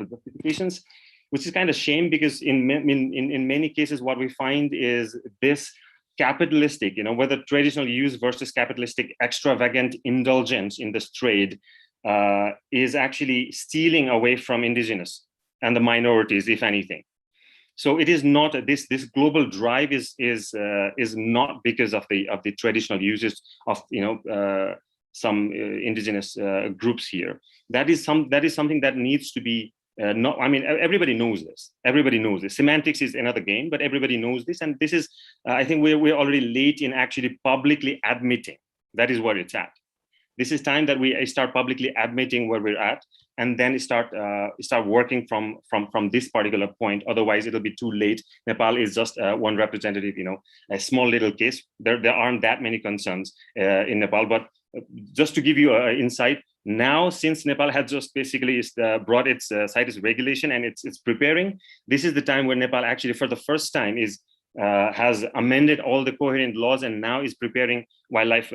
justifications, which is kind of shame, because in many cases what we find is this capitalistic, whether traditional use versus capitalistic extravagant indulgence in this trade is actually stealing away from indigenous and the minorities, if anything. So it is not this global drive is not because of the traditional uses of some indigenous groups here. That is something that needs to be everybody knows this. Everybody knows this. Semantics is another game, but everybody knows this. And this is, I think we're already late in actually publicly admitting that is where it's at. This is time that we start publicly admitting where we're at, and then start working from this particular point. Otherwise, it'll be too late. Nepal is just one representative, a small little case. There aren't that many concerns in Nepal. But just to give you an insight, now, since Nepal has just basically brought its CITES regulation and it's preparing, this is the time where Nepal actually, for the first time, has amended all the coherent laws, and now is preparing wildlife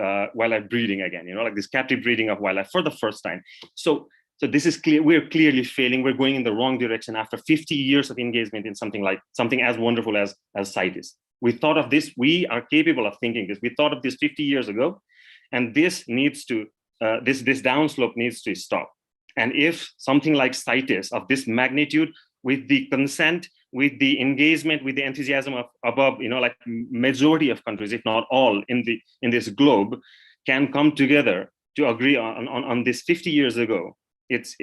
breeding again. This captive breeding of wildlife for the first time. So this is clear. We're clearly failing. We're going in the wrong direction after 50 years of engagement in something as wonderful as CITES. We thought of this. We are capable of thinking this. We thought of this 50 years ago, and this needs to. This downslope needs to stop. And if something like CITES of this magnitude, with the consent, with the engagement, with the enthusiasm of above, majority of countries, if not all in this globe, can come together to agree on this 50 years ago, it's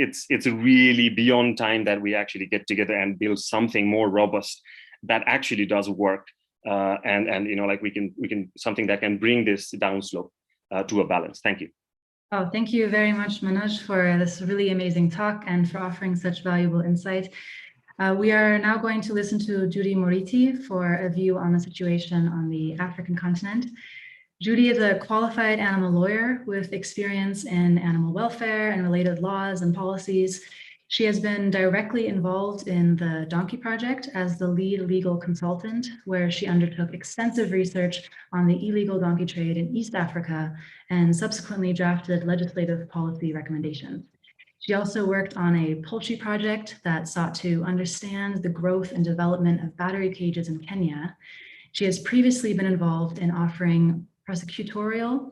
really beyond time that we actually get together and build something more robust that actually does work, and we can something that can bring this downslope to a balance. Thank you. Oh, thank you very much, Manoj, for this really amazing talk and for offering such valuable insight. We are now going to listen to Judy Muriithi for a view on the situation on the African continent. Judy is a qualified animal lawyer with experience in animal welfare and related laws and policies. She has been directly involved in the Donkey Project as the lead legal consultant, where she undertook extensive research on the illegal donkey trade in East Africa and subsequently drafted legislative policy recommendations. She also worked on a poultry project that sought to understand the growth and development of battery cages in Kenya. She has previously been involved in offering prosecutorial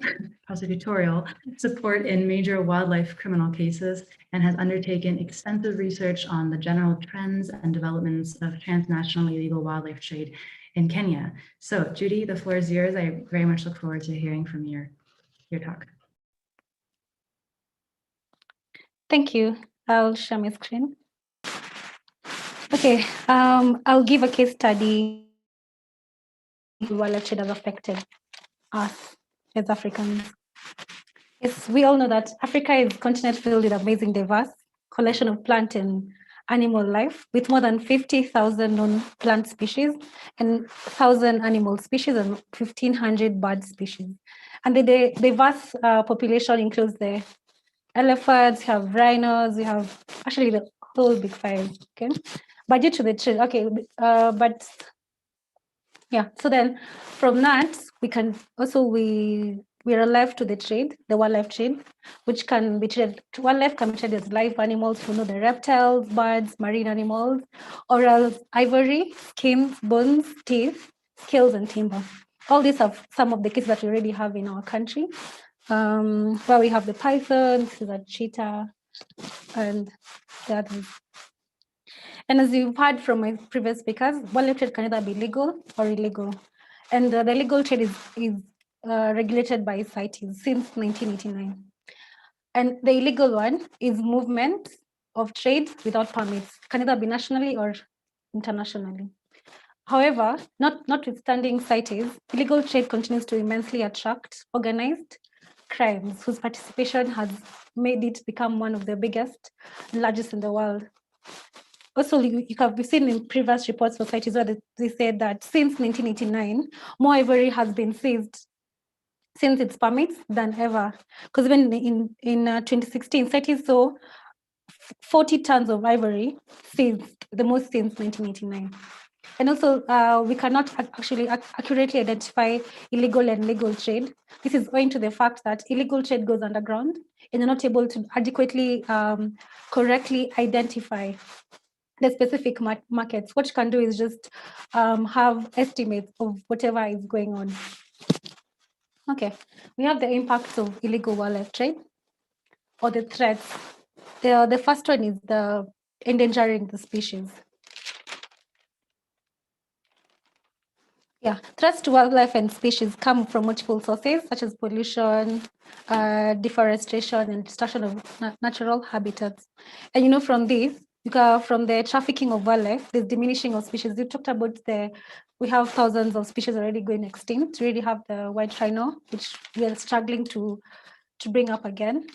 support in major wildlife criminal cases, and has undertaken extensive research on the general trends and developments of transnational illegal wildlife trade in Kenya. So Judy, the floor is yours. I very much look forward to hearing from your talk. Thank you. I'll share my screen. Okay, I'll give a case study on wildlife trade has affected us as Africans. Yes, we all know that Africa is a continent filled with amazing diverse collection of plant and animal life, with more than 50,000 known plant species and 1,000 animal species and 1,500 bird species. And the diverse population includes the elephants, you have rhinos, you have actually the whole big five, okay? But due to the trade, okay, but Yeah, so then from that, we can also, we are alive to the trade, the wildlife trade, which can be traded, wildlife can be traded as live animals, the reptiles, birds, marine animals, or else ivory, skins, bones, teeth, scales, and timber. All these are some of the cases that we already have in our country, where we have the python, this is a cheetah, and the others. And as you've heard from my previous speakers, wildlife trade can either be legal or illegal. And the legal trade is regulated by CITES since 1989. And the illegal one is movement of trade without permits, can either be nationally or internationally. However, notwithstanding CITES, illegal trade continues to immensely attract organized crimes whose participation has made it become one of the biggest and largest in the world. Also, you have seen in previous reports for CITES where they said that since 1989, more ivory has been seized since its permits than ever. Because even in 2016, CITES saw 40 tons of ivory seized, the most since 1989. And also, we cannot actually accurately identify illegal and legal trade. This is owing to the fact that illegal trade goes underground and you're not able to adequately, correctly identify the specific markets. What you can do is just have estimates of whatever is going on. Okay, we have the impacts of illegal wildlife trade or the threats. The first one is the endangering the species. Yeah, threats to wildlife and species come from multiple sources such as pollution, deforestation, and destruction of natural habitats. And from this, from the trafficking of wildlife, there's diminishing of species. You talked about we have thousands of species already going extinct. We already have the white rhino, which we are struggling to bring up again.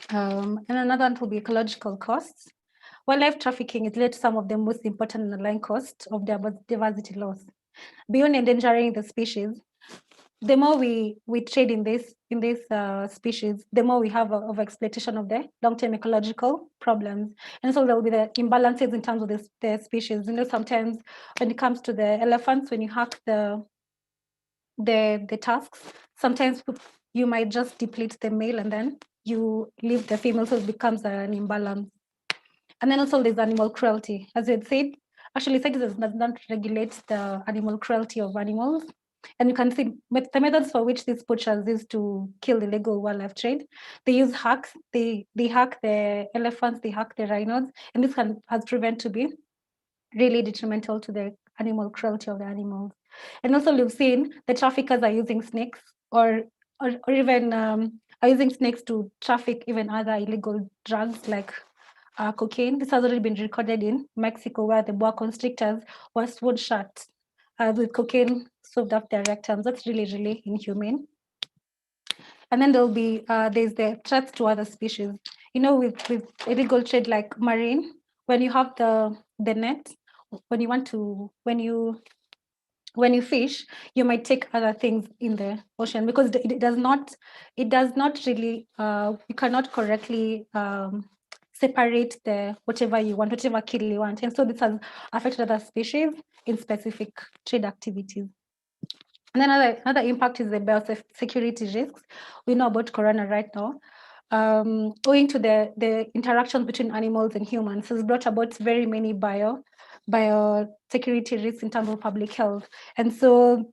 And another one will be ecological costs. Wildlife trafficking is led to some of the most important underlying costs of biodiversity loss. Beyond endangering the species, the more we trade in this species, the more we have of exploitation of the long-term ecological problems. And so there will be the imbalances in terms of the species. Sometimes when it comes to the elephants, when you hack the tusks, sometimes you might just deplete the male and then you leave the female, so it becomes an imbalance. And then also there's animal cruelty. As you had said, actually CITES does not regulate the animal cruelty of animals. And you can see the methods for which these poachers use to kill illegal wildlife trade. They use hacks, they hack the elephants, they hack the rhinos, and this has proven to be really detrimental to the animal cruelty of the animals. And also we've seen the traffickers are using snakes or even are using snakes to traffic even other illegal drugs like cocaine. This has already been recorded in Mexico, where the boa constrictors were sworn shut with cocaine shoved up their rectums. That's really, really inhumane. And then there's the threats to other species. With illegal trade like marine, when you have the net, when you fish, you might take other things in the ocean because it does not really, you cannot correctly separate whatever kill you want. And so this has affected other species in specific trade activities. And then another impact is the biosecurity risks. We know about corona right now. Owing to the interactions between animals and humans has brought about very many biosecurity risks in terms of public health. And so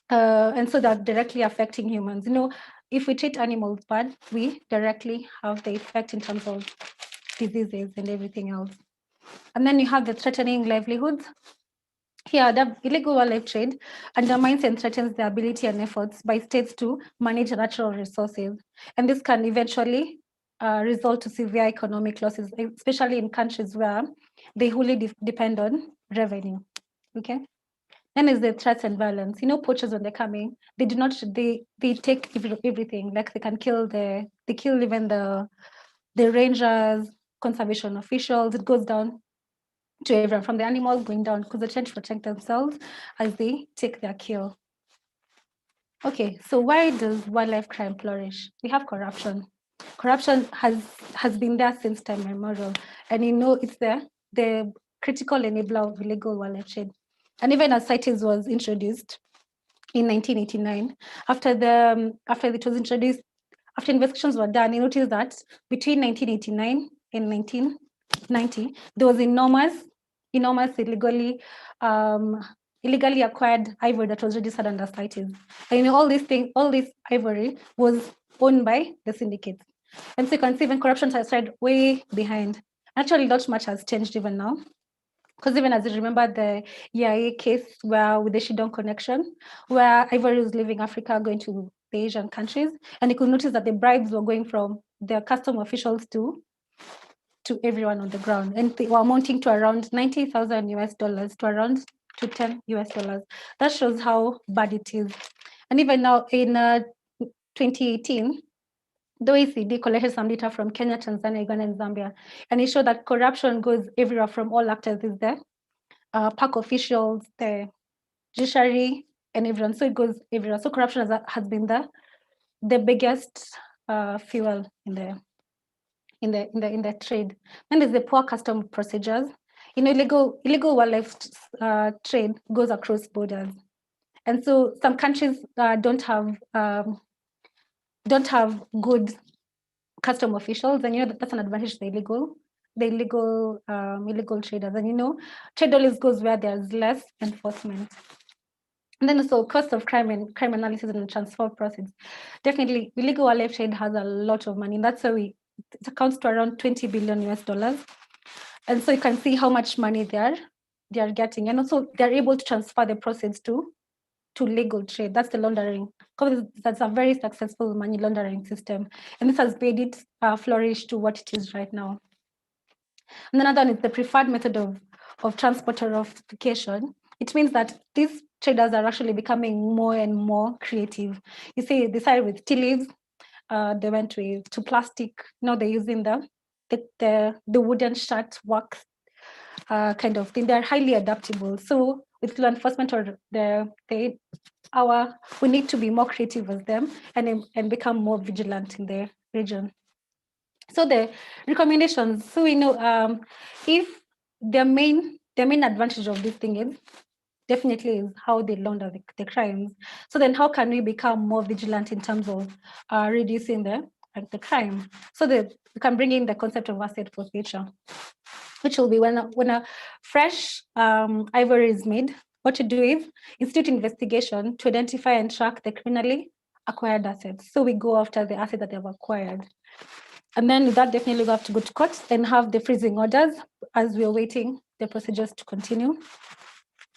they're directly affecting humans. If we treat animals bad, we directly have the effect in terms of diseases and everything else. And then you have the threatening livelihoods. Here, the illegal wildlife trade undermines and threatens the ability and efforts by states to manage natural resources. And this can eventually result to severe economic losses, especially in countries where they wholly depend on revenue. Okay. Then is the threats and violence. Poachers, when they're coming, they take everything. Like they kill even the rangers, conservation officials. It goes down to everyone, from the animals going down, because they're trying to protect themselves as they take their kill. Okay, so why does wildlife crime flourish? We have corruption. Corruption has been there since time immemorial, and it's the critical enabler of illegal wildlife trade. And even as CITES was introduced in 1989, after it was introduced, after investigations were done, you noticed that between 1989 and 1990, there was enormous illegally acquired ivory that was registered under CITES. And all this ivory was owned by the syndicates. And so you can see even corruption has started way behind. Actually, not much has changed even now. Because even as you remember the EIA case with the Shidong connection, where ivory was leaving Africa, going to the Asian countries, and you could notice that the bribes were going from the custom officials to everyone on the ground, and they were amounting to around $90,000 to around to $10. That shows how bad it is. And even now in 2018, the OECD collected some data from Kenya, Tanzania, Uganda, and Zambia, and it showed that corruption goes everywhere from all actors. Is there park officials, the judiciary, and everyone. So it goes everywhere. So corruption has been the biggest fuel in the trade. Then there's the poor custom procedures. Illegal wildlife trade goes across borders, and so some countries don't have good custom officials, and that's an advantage to the illegal traders. And trade always goes where there's less enforcement. And then also cost of crime analysis and transfer process. Definitely, illegal wildlife trade has a lot of money. That's why it accounts to around $20 billion. And so you can see how much money they are getting. And also they're able to transfer the proceeds to legal trade. That's the laundering. That's a very successful money laundering system. And this has made it flourish to what it is right now. And another one is the preferred method of transport or verification. It means that these traders are actually becoming more and more creative. You see, they started with tea leaves, they went to plastic. Now they're using the wooden shirt wax kind of thing. They're highly adaptable. So with law enforcement or we need to be more creative with them and become more vigilant in the region. So the recommendations. So we know if the main advantage of this thing is definitely is how they launder the crimes. So then how can we become more vigilant in terms of reducing the crime? So we can bring in the concept of asset forfeiture, which will be when a fresh ivory is made, what to do is institute investigation to identify and track the criminally acquired assets. So we go after the asset that they've acquired. And then with that, definitely we have to go to court and have the freezing orders as we're waiting the procedures to continue.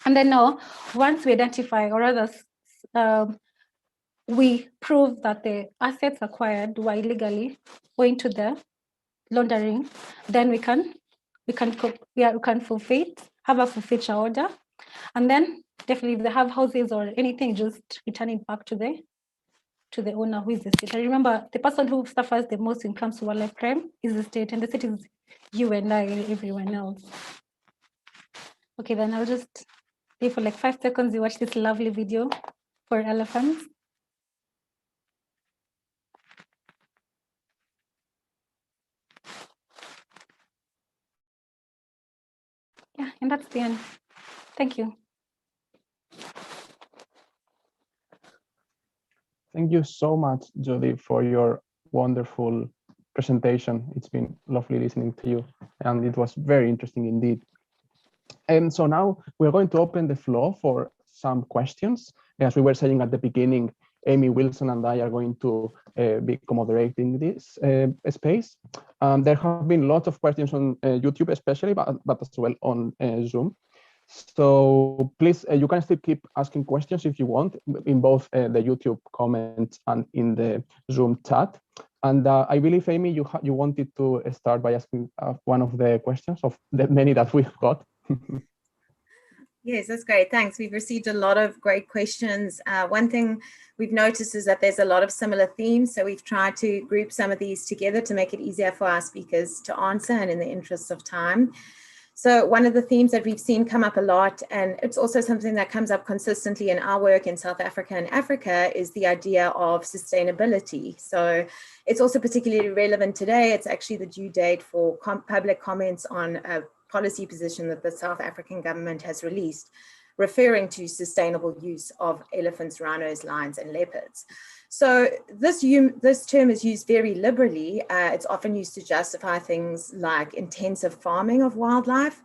And then now, once we identify, or rather, we prove that the assets acquired were illegally owing to the laundering, then we can forfeit, have a forfeiture order, and then definitely if they have houses or anything, just return it back to the owner, who is the state. And remember, the person who suffers the most when it comes to wildlife crime is the state, and the state is you and I and everyone else. Okay, then I'll just stay for like 5 seconds. You watch this lovely video for elephants. Yeah, and that's the end. Thank you. Thank you so much, Judy, for your wonderful presentation. It's been lovely listening to you, and it was very interesting indeed. And so now we're going to open the floor for some questions. As we were saying at the beginning, Amy Wilson and I are going to be co-moderating this space. There have been lots of questions on YouTube especially, but as well on Zoom. So please, you can still keep asking questions if you want in both the YouTube comments and in the Zoom chat. And I believe, Amy, you wanted to start by asking one of the questions of the many that we've got. Yes, that's great. Thanks. We've received a lot of great questions. One thing we've noticed is that there's a lot of similar themes. So we've tried to group some of these together to make it easier for our speakers to answer and in the interest of time. So one of the themes that we've seen come up a lot, and it's also something that comes up consistently in our work in South Africa and Africa, is the idea of sustainability. So it's also particularly relevant today. It's actually the due date for public comments on a policy position that the South African government has released. referring to sustainable use of elephants, rhinos, lions, and leopards. So this term is used very liberally. It's often used to justify things like intensive farming of wildlife.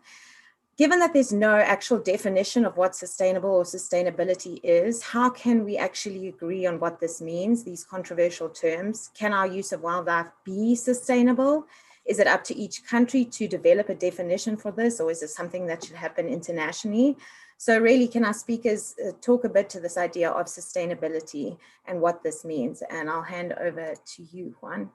Given that there's no actual definition of what sustainable or sustainability is, how can we actually agree on what this means, these controversial terms? Can our use of wildlife be sustainable? Is it up to each country to develop a definition for this, or is it something that should happen internationally? So really, can our speakers talk a bit to this idea of sustainability and what this means? And I'll hand over to you, Juan.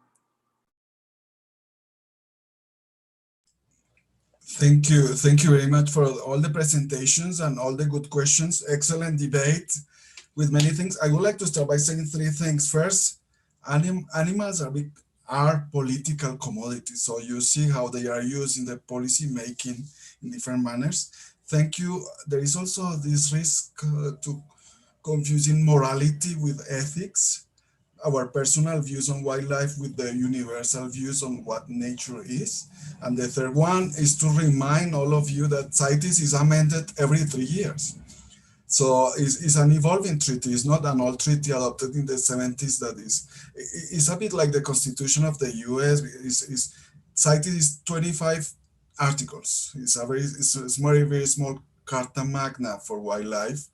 Thank you very much for all the presentations and all the good questions. Excellent debate with many things. I would like to start by saying three things. First, animals are political commodities. So you see how they are used in the policy making in different manners. Thank you. There is also this risk to confusing morality with ethics, our personal views on wildlife with the universal views on what nature is. And the third one is to remind all of you that CITES is amended every 3 years. So it's an evolving treaty. It's not an old treaty adopted in the 70s that it's a bit like the Constitution of the US. CITES is 25 articles. It's a very small Carta Magna for wildlife.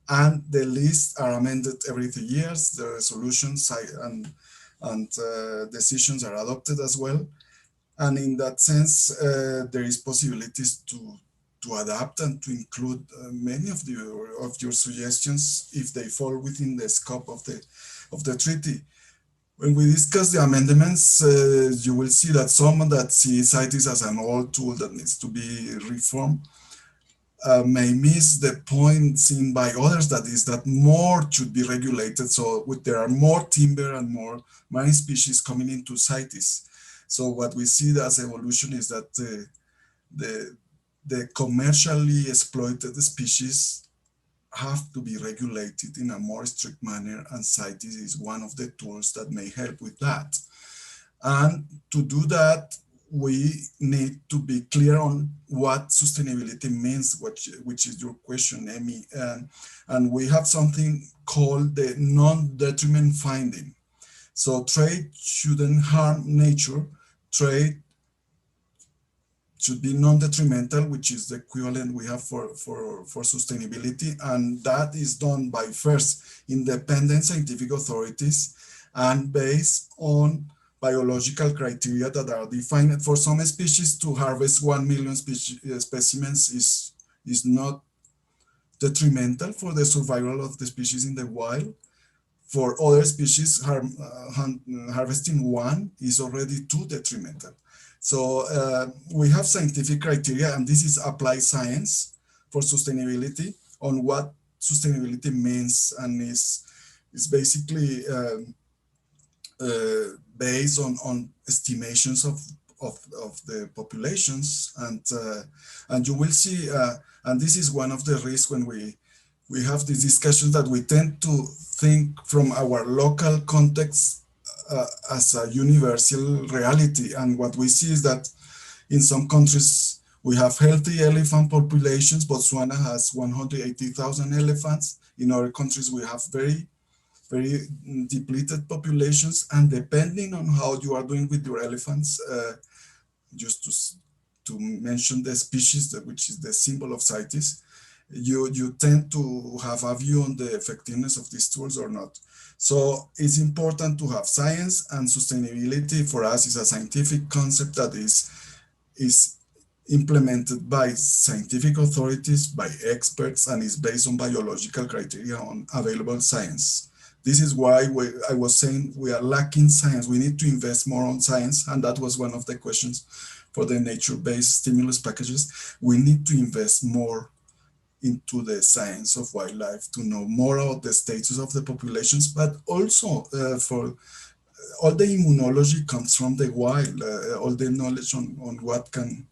And the lists are amended every 3 years. The resolutions and decisions are adopted as well. And in that sense, there is possibilities to adapt and to include many of your suggestions if they fall within the scope of the treaty. When we discuss the amendments, you will see that some that see CITES as an old tool that needs to be reformed may miss the point seen by others, that is that more should be regulated. So there are more timber and more marine species coming into CITES. So what we see as evolution is that the commercially exploited species have to be regulated in a more strict manner, and CITES is one of the tools that may help with that. And to do that, we need to be clear on what sustainability means, which is your question, Amy. And we have something called the non-detriment finding. So trade shouldn't harm nature. Trade should be non-detrimental, which is the equivalent we have for sustainability. And that is done by first independent scientific authorities and based on biological criteria that are defined. For some species, to harvest 1 million specimens is not detrimental for the survival of the species in the wild. For other species, harvesting 1 is already too detrimental. So we have scientific criteria, and this is applied science for sustainability on what sustainability means, and is basically based on estimations of the populations, and you will see, and this is one of the risks when we have these discussions, that we tend to think from our local context as a universal reality. And what we see is that in some countries we have healthy elephant populations. Botswana has 180,000 elephants. In other countries we have very depleted populations, and depending on how you are doing with your elephants, just to mention the species, which is the symbol of CITES, you tend to have a view on the effectiveness of these tools or not. So it's important to have science, and sustainability for us is a scientific concept that is implemented by scientific authorities, by experts, and is based on biological criteria on available science. This is why I was saying we are lacking science. We need to invest more on science, and that was one of the questions for the nature-based stimulus packages. We need to invest more into the science of wildlife to know more about the status of the populations, but also for all the immunology comes from the wild, all the knowledge on what can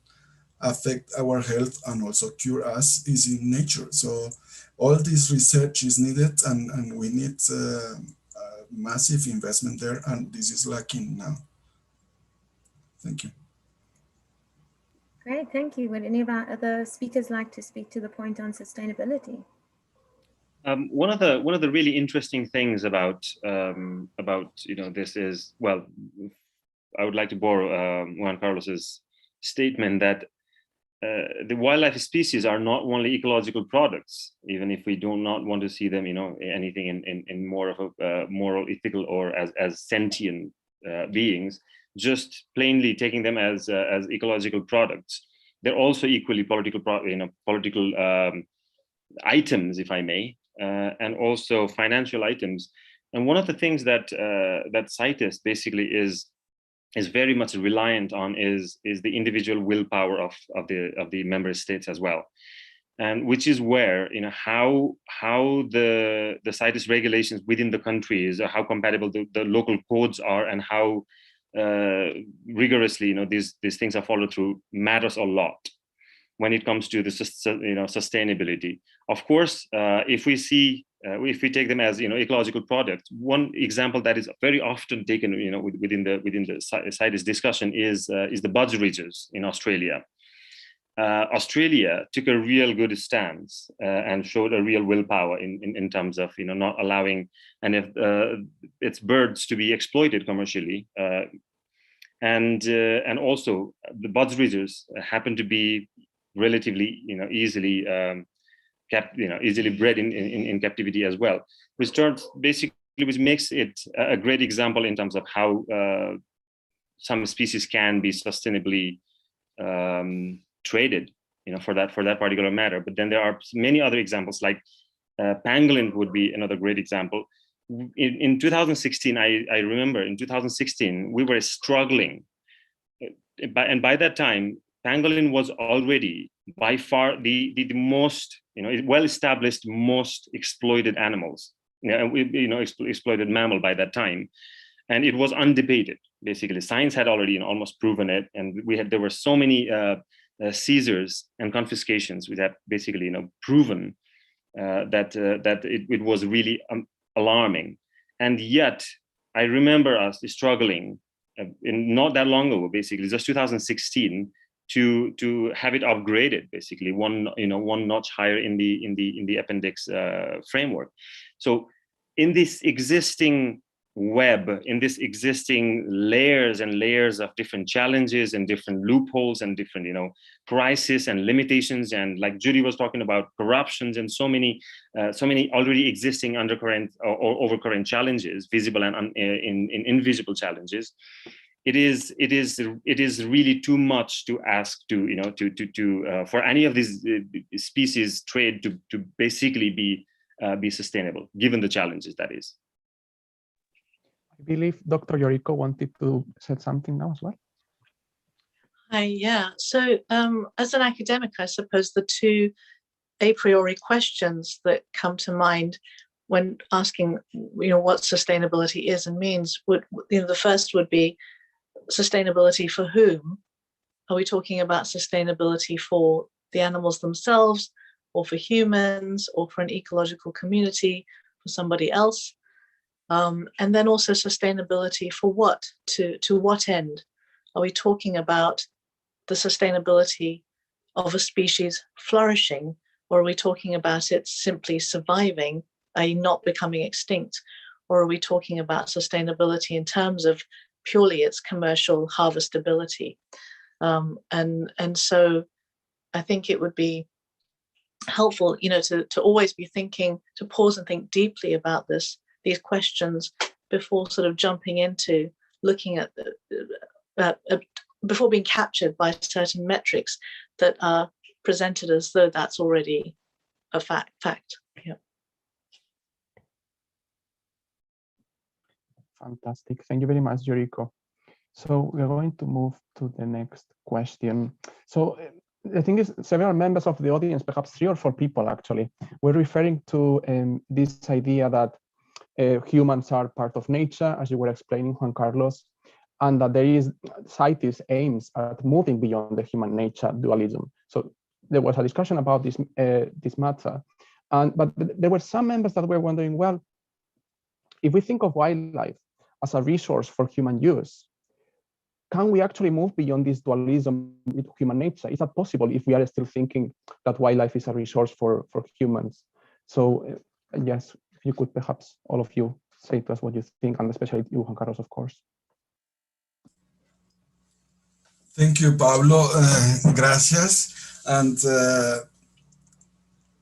affect our health and also cure us is in nature. So all this research is needed, and we need massive investment there, and this is lacking now. Thank you. Great, thank you. Would any of our other speakers like to speak to the point on sustainability? One of the really interesting things about this is, well, I would like to borrow Juan Carlos's statement that the wildlife species are not only ecological products, even if we do not want to see them, anything in more of a moral, ethical, or as sentient beings. Just plainly taking them as ecological products, they're also equally political, items, if I may, and also financial items. And one of the things that CITES basically is very much reliant on is the individual willpower of the member states as well, and which is where how the CITES regulations within the countries, how compatible the local codes are, and how rigorously these things are followed through matters a lot when it comes to the sustainability. Of course, if we take them as ecological products, one example that is very often taken within the CITES discussion is the budge ridges in Australia. Australia took a real good stance and showed a real willpower in terms of not allowing its birds to be exploited commercially, and also the budge ridges happen to be relatively easily easily bred in captivity as well, which makes it a great example in terms of how some species can be sustainably traded, for that particular matter. But then there are many other examples, like pangolin would be another great example. In 2016, I remember in 2016 we were struggling, and by that time pangolin was already by far the most well-established, most exploited animals, exploited mammal by that time, and it was undebated. Basically, science had already almost proven it, and there were so many seizures and confiscations which had basically proven that it was really alarming. And yet, I remember us struggling not that long ago, basically just 2016. To have it upgraded, basically one notch higher in the appendix framework. So in this existing web, in this existing layers and layers of different challenges and different loopholes and different crises and limitations, and like Judy was talking about, corruptions and so many already existing undercurrent or overcurrent challenges, visible and invisible challenges. It is really too much to ask for any of these species trade to basically be sustainable, given the challenges that is. I believe Dr. Yoriko wanted to say something now as well. Yeah. So as an academic, I suppose the two a priori questions that come to mind when asking what sustainability is and means would the first would be, sustainability for whom? Are we talking about sustainability for the animals themselves, or for humans, or for an ecological community, for somebody else? And then also sustainability for what? To what end? Are we talking about the sustainability of a species flourishing, or are we talking about it simply surviving, i.e. not becoming extinct? Or are we talking about sustainability in terms of purely its commercial harvestability? And so I think it would be helpful, to always be thinking, to pause and think deeply about these questions before sort of jumping into looking at before being captured by certain metrics that are presented as though that's already a fact. Yeah. Fantastic. Thank you very much, Yoriko. So we're going to move to the next question. So I think it's several members of the audience, perhaps 3 or 4 people actually, were referring to this idea that humans are part of nature, as you were explaining, Juan Carlos, and that there is CITES aims at moving beyond the human nature dualism. So there was a discussion about this matter, but there were some members that were wondering, well, if we think of wildlife as a resource for human use, can we actually move beyond this dualism with human nature? Is that possible if we are still thinking that wildlife is a resource for humans? So yes, if you could perhaps all of you say to us what you think, and especially you, Juan Carlos, of course. Thank you, Pablo. Gracias. And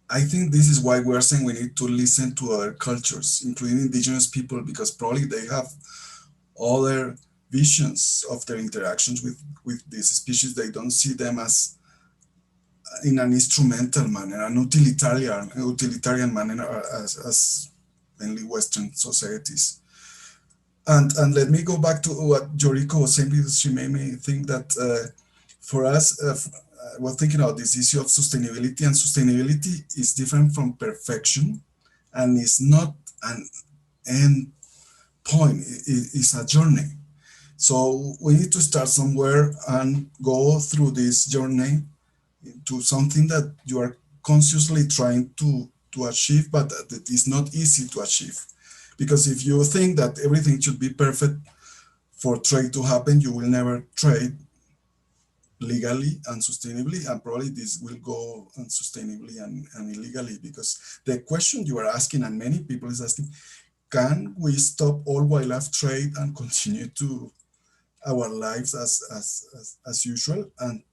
I think this is why we're saying we need to listen to other cultures, including indigenous people, because probably they have other visions of their interactions with these species. They don't see them as in an instrumental manner, an utilitarian manner as mainly Western societies. And let me go back to what Yoriko was saying, because she made me think that for us, we're thinking about this issue of sustainability, and sustainability is different from perfection, and it's not an end point, it's a journey. So we need to start somewhere and go through this journey to something that you are consciously trying to achieve, but that is not easy to achieve. Because if you think that everything should be perfect for trade to happen, you will never trade legally and sustainably, and probably this will go unsustainably and illegally, because the question you are asking, and many people is asking, can we stop all wildlife trade and continue to our lives as usual? And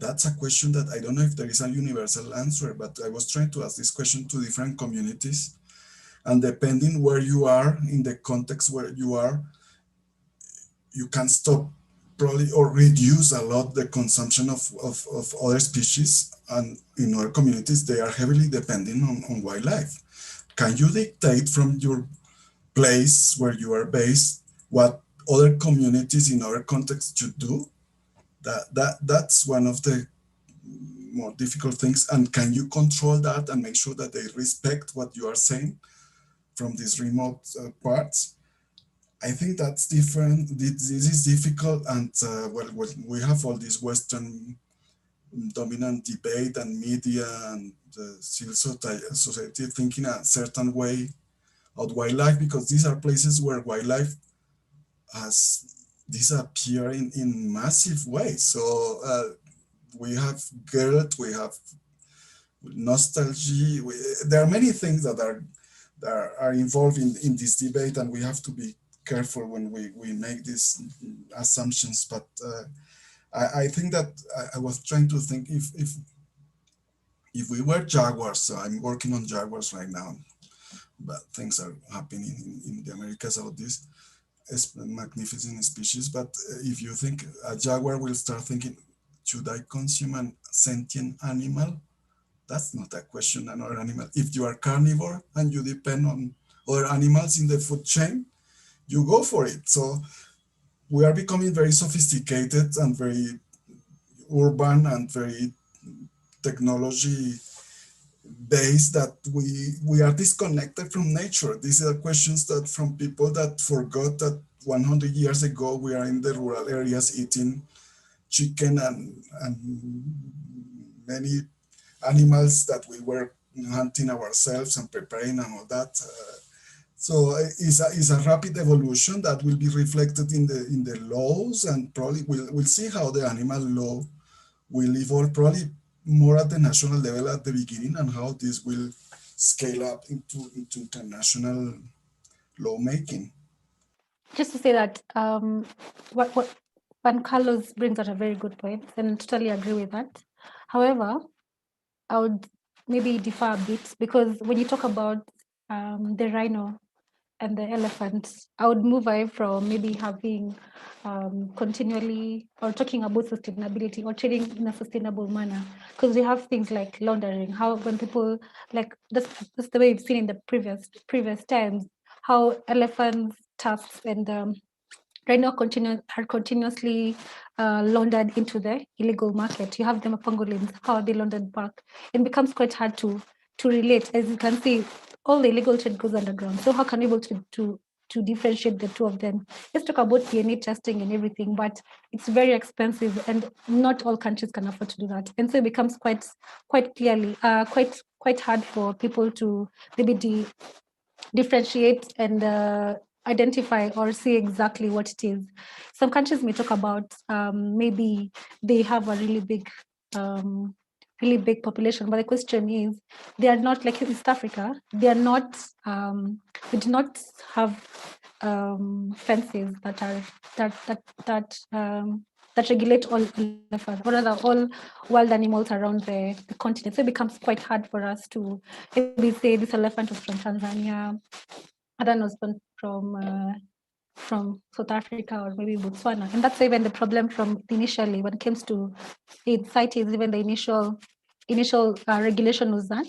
that's a question that I don't know if there is a universal answer, but I was trying to ask this question to different communities. And depending where you are, in the context where you are, you can stop probably or reduce a lot the consumption of other species. And in our communities, they are heavily dependent on wildlife. Can you dictate from your place where you are based what other communities in our context should do? That's one of the more difficult things. And can you control that and make sure that they respect what you are saying from these remote parts? I think that's different. This is difficult, and well, we have all this Western dominant debate and media and civil society thinking a certain way of wildlife, because these are places where wildlife has disappeared in massive ways. So we have guilt, we have nostalgia. There are many things that are involved in this debate, and we have to be careful when we make these assumptions. But I think that I was trying to think if we were jaguars. So I'm working on jaguars right now, but things are happening in the Americas about this magnificent species. But if you think a jaguar will start thinking, should I consume a sentient animal? That's not a question, another animal. If you are carnivore and you depend on other animals in the food chain, you go for it. So we are becoming very sophisticated and very urban and very technology based, that we are disconnected from nature. These are questions that from people that forgot that 100 years ago we are in the rural areas eating chicken and many animals that we were hunting ourselves and preparing and all that. So it's a rapid evolution that will be reflected in the laws, and probably we'll see how the animal law will evolve, probably more at the national level at the beginning, and how this will scale up into international lawmaking. Just to say that what Juan Carlos brings out a very good point, and totally agree with that. However, I would maybe differ a bit, because when you talk about the rhino and the elephant, I would move away from maybe having continually, or talking about sustainability or trading in a sustainable manner, because we have things like laundering. How when people, like that's the way we've seen in the previous times, how elephants, tusks, and rhino are continuously laundered into the illegal market. You have them pangolins, how are they laundered back? It becomes quite hard to relate. As you can see, all the illegal trade goes underground. So how can we be able to differentiate the two of them? Let's talk about DNA testing and everything, but it's very expensive, and not all countries can afford to do that. And so it becomes quite hard for people to maybe differentiate and identify or see exactly what it is. Some countries may talk about maybe they have a really big population, but the question is, they are not like East Africa. They are not. We do not have fences that regulate all elephants, or rather all wild animals around the continent. So it becomes quite hard for us to maybe say this elephant was from Tanzania, other was from South Africa or maybe Botswana. And that's even the problem from initially when it comes to CITES, even the initial regulation was that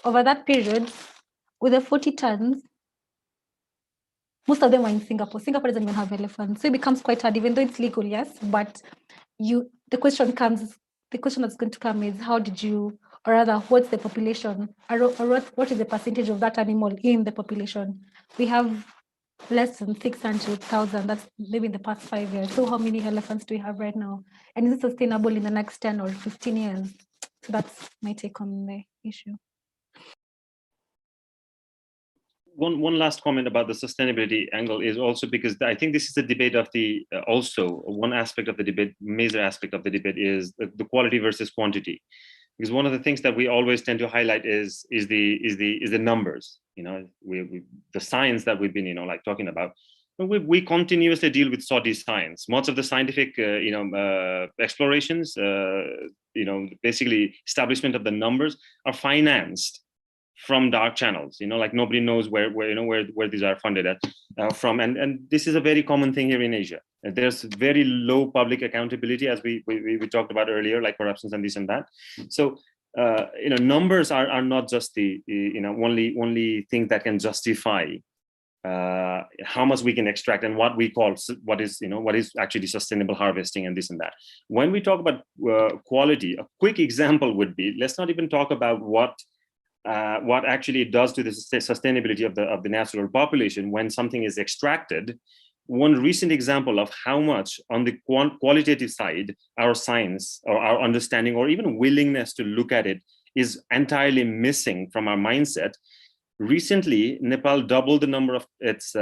over that period, with the 40 tons, most of them were in Singapore. Singapore doesn't even have elephants. So it becomes quite hard, even though it's legal, yes, but the question that's going to come is, how did you, or rather, what's the population, or what is the percentage of that animal in the population? We have less than 600,000, that's maybe in the past 5 years. So how many elephants do we have right now? And is it sustainable in the next 10 or 15 years? So that's my take on the issue. One last comment about the sustainability angle is also because I think this is a debate of the also one aspect of the debate, major aspect of the debate is the quality versus quantity. Because one of the things that we always tend to highlight is the numbers. You know, the science that we've been like talking about. We continuously deal with shoddy science. Much of the scientific explorations, basically establishment of the numbers are financed from dark channels, like nobody knows where these are funded from, and this is a very common thing here in Asia. There's very low public accountability, as we talked about earlier, like corruptions and this and that. So numbers are not just the only thing that can justify how much we can extract and what we call what is actually sustainable harvesting and this and that. When we talk about quality, a quick example would be, let's not even talk about what actually it does to the sustainability of the natural population when something is extracted. One recent example of how much on the qualitative side our science or our understanding or even willingness to look at it is entirely missing from our mindset. Recently, Nepal doubled the number of its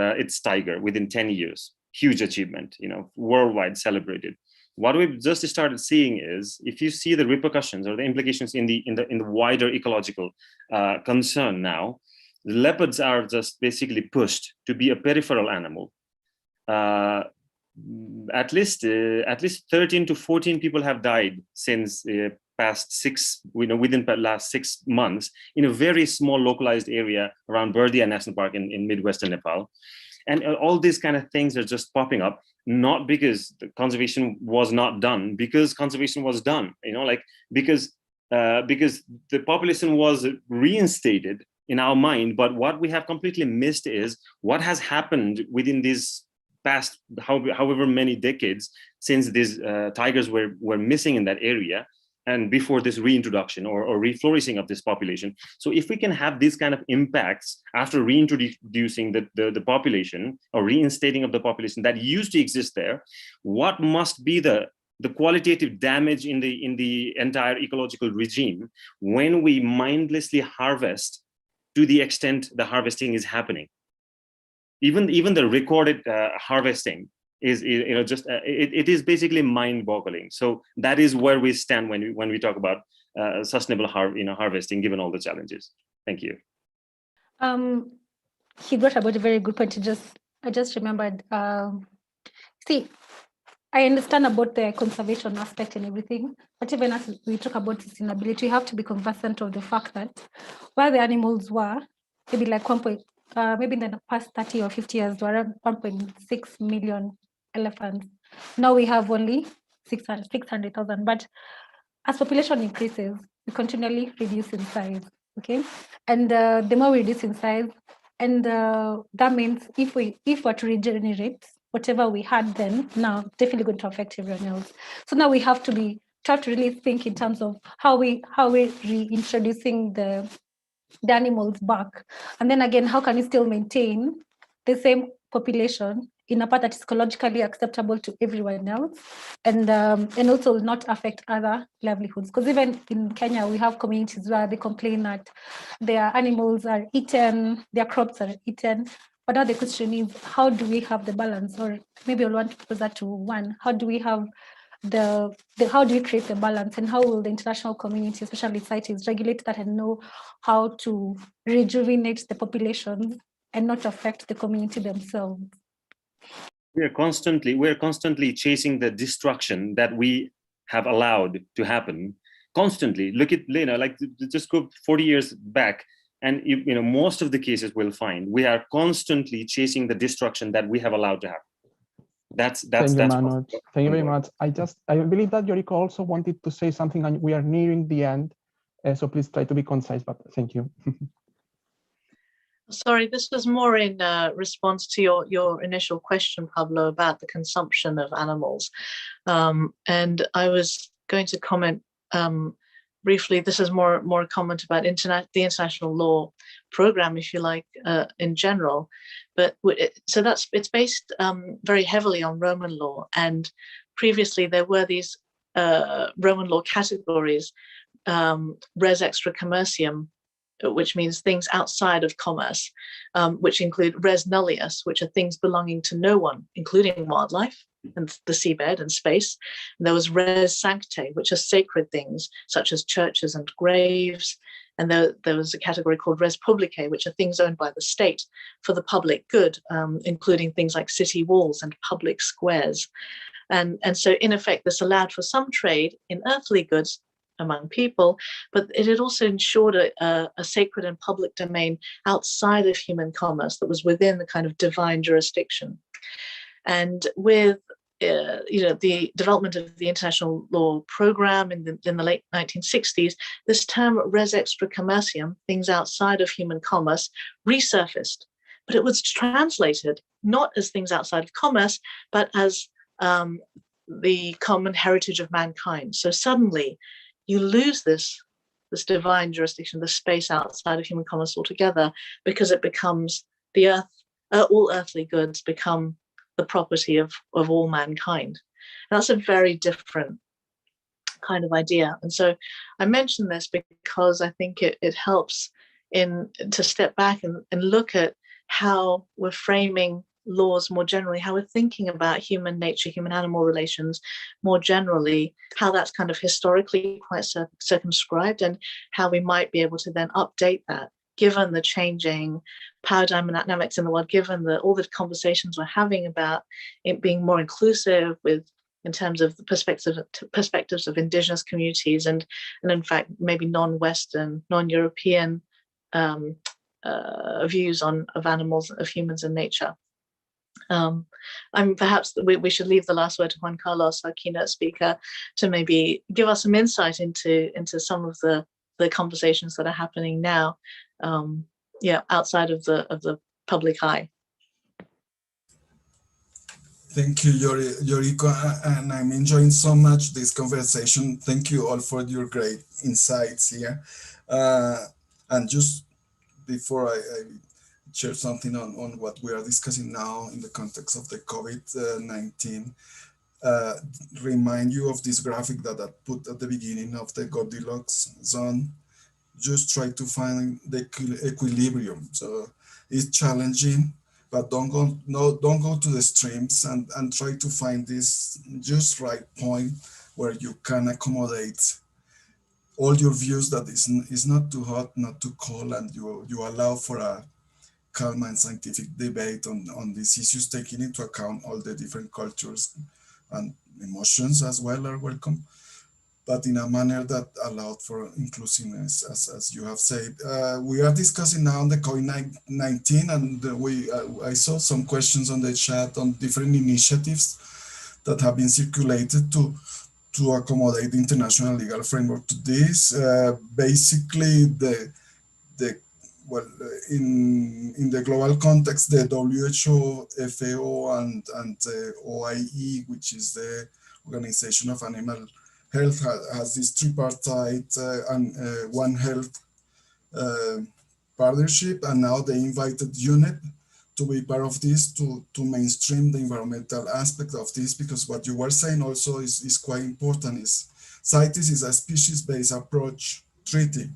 tiger within 10 years. Huge achievement, worldwide celebrated. What we've just started seeing is, if you see the repercussions or the implications in the wider ecological concern now, the leopards are just basically pushed to be a peripheral animal. At least 13 to 14 people have died since within the last 6 months in a very small localized area around Bernet National Park in Midwestern Nepal. And all these kind of things are just popping up, not because the conservation was not done, because conservation was done, because the population was reinstated in our mind. But what we have completely missed is what has happened within these past however many decades since these tigers were missing in that area, and before this reintroduction or reflourishing of this population. So if we can have these kind of impacts after reintroducing the population or reinstating of the population that used to exist there, what must be the qualitative damage in the entire ecological regime when we mindlessly harvest to the extent the harvesting is happening? Even the recorded harvesting is it is basically mind-boggling. So that is where we stand when we talk about sustainable harvesting, given all the challenges. Thank you. He brought about a very good point. I just remembered. See, I understand about the conservation aspect and everything, but even as we talk about sustainability, we have to be conversant of the fact that where the animals were, maybe like maybe in the past 30 or 50 years, there were around 1.6 million elephants. Now we have only 600,000. But as population increases, we continually reduce in size. Okay, and the more we reduce in size, and that means if we're to regenerate whatever we had then, now definitely going to affect everyone else. So now we have to really think in terms of how we're reintroducing the animals back, and then again, how can we still maintain the same population in a part that is ecologically acceptable to everyone else, and also not affect other livelihoods? Because even in Kenya, we have communities where they complain that their animals are eaten, their crops are eaten, But now the question is, how do we have the balance? Or maybe I'll want to pose that to Juan. How do we have how do we create the balance, and how will the international community, especially CITES, regulate that and know how to rejuvenate the population and not affect the community themselves? We're constantly chasing the destruction that we have allowed to happen. Constantly. Look at, like just go 40 years back, and most of the cases we'll find we are constantly chasing the destruction that we have allowed to happen. That's Thank you, Manoj. Thank you very much. I believe that Yoriko also wanted to say something, and we are nearing the end, so please try to be concise. But thank you. Sorry, this was more in response to your initial question, Pablo, about the consumption of animals, and I was going to comment briefly. This is more a comment about the international law program, if you like, in general. But so it's based very heavily on Roman law, and previously there were these Roman law categories, res extra commercium, which means things outside of commerce, which include res nullius, which are things belonging to no one, including wildlife and the seabed and space. And there was res sanctae, which are sacred things such as churches and graves. And there was a category called res publicae, which are things owned by the state for the public good, including things like city walls and public squares. And so in effect, this allowed for some trade in earthly goods among people, but it had also ensured a sacred and public domain outside of human commerce that was within the kind of divine jurisdiction. And with the development of the international law program in the late 1960s, this term res extra commercium, things outside of human commerce, resurfaced. But it was translated not as things outside of commerce, but as the common heritage of mankind. So suddenly you lose this divine jurisdiction, the space outside of human commerce altogether, because it becomes the earth, all earthly goods become the property of all mankind. And that's a very different kind of idea. And so I mention this because I think it helps to step back and look at how we're framing laws more generally, how we're thinking about human nature, human animal relations more generally, how that's kind of historically quite circumscribed, and how we might be able to then update that given the changing paradigm and dynamics in the world, given all the conversations we're having about it being more inclusive in terms of the perspectives of indigenous communities and in fact maybe non-Western, non-European views of animals, of humans and nature. Perhaps we should leave the last word to Juan Carlos, our keynote speaker, to maybe give us some insight into some of the conversations that are happening now, outside of the public eye. Thank you, Yoriko, and I'm enjoying so much this conversation. Thank you all for your great insights here. And just before I share something on what we are discussing now in the context of the COVID-19, remind you of this graphic that I put at the beginning of the Goldilocks zone. Just try to find the equilibrium. So it's challenging, but don't go to the extremes, and try to find this just right point where you can accommodate all your views, that is not too hot, not too cold, and you allow for a calm and scientific debate on these issues, taking into account all the different cultures and emotions as well are welcome, but in a manner that allowed for inclusiveness, as you have said. We are discussing now on the COVID-19, and I saw some questions on the chat on different initiatives that have been circulated to accommodate the international legal framework to this. Basically, in the global context, the WHO, FAO, and the OIE, which is the Organization of Animal Health, has this tripartite and One Health partnership, and now they invited UNEP to be part of this to mainstream the environmental aspect of this, because what you were saying also is quite important. CITES is a species-based approach treaty,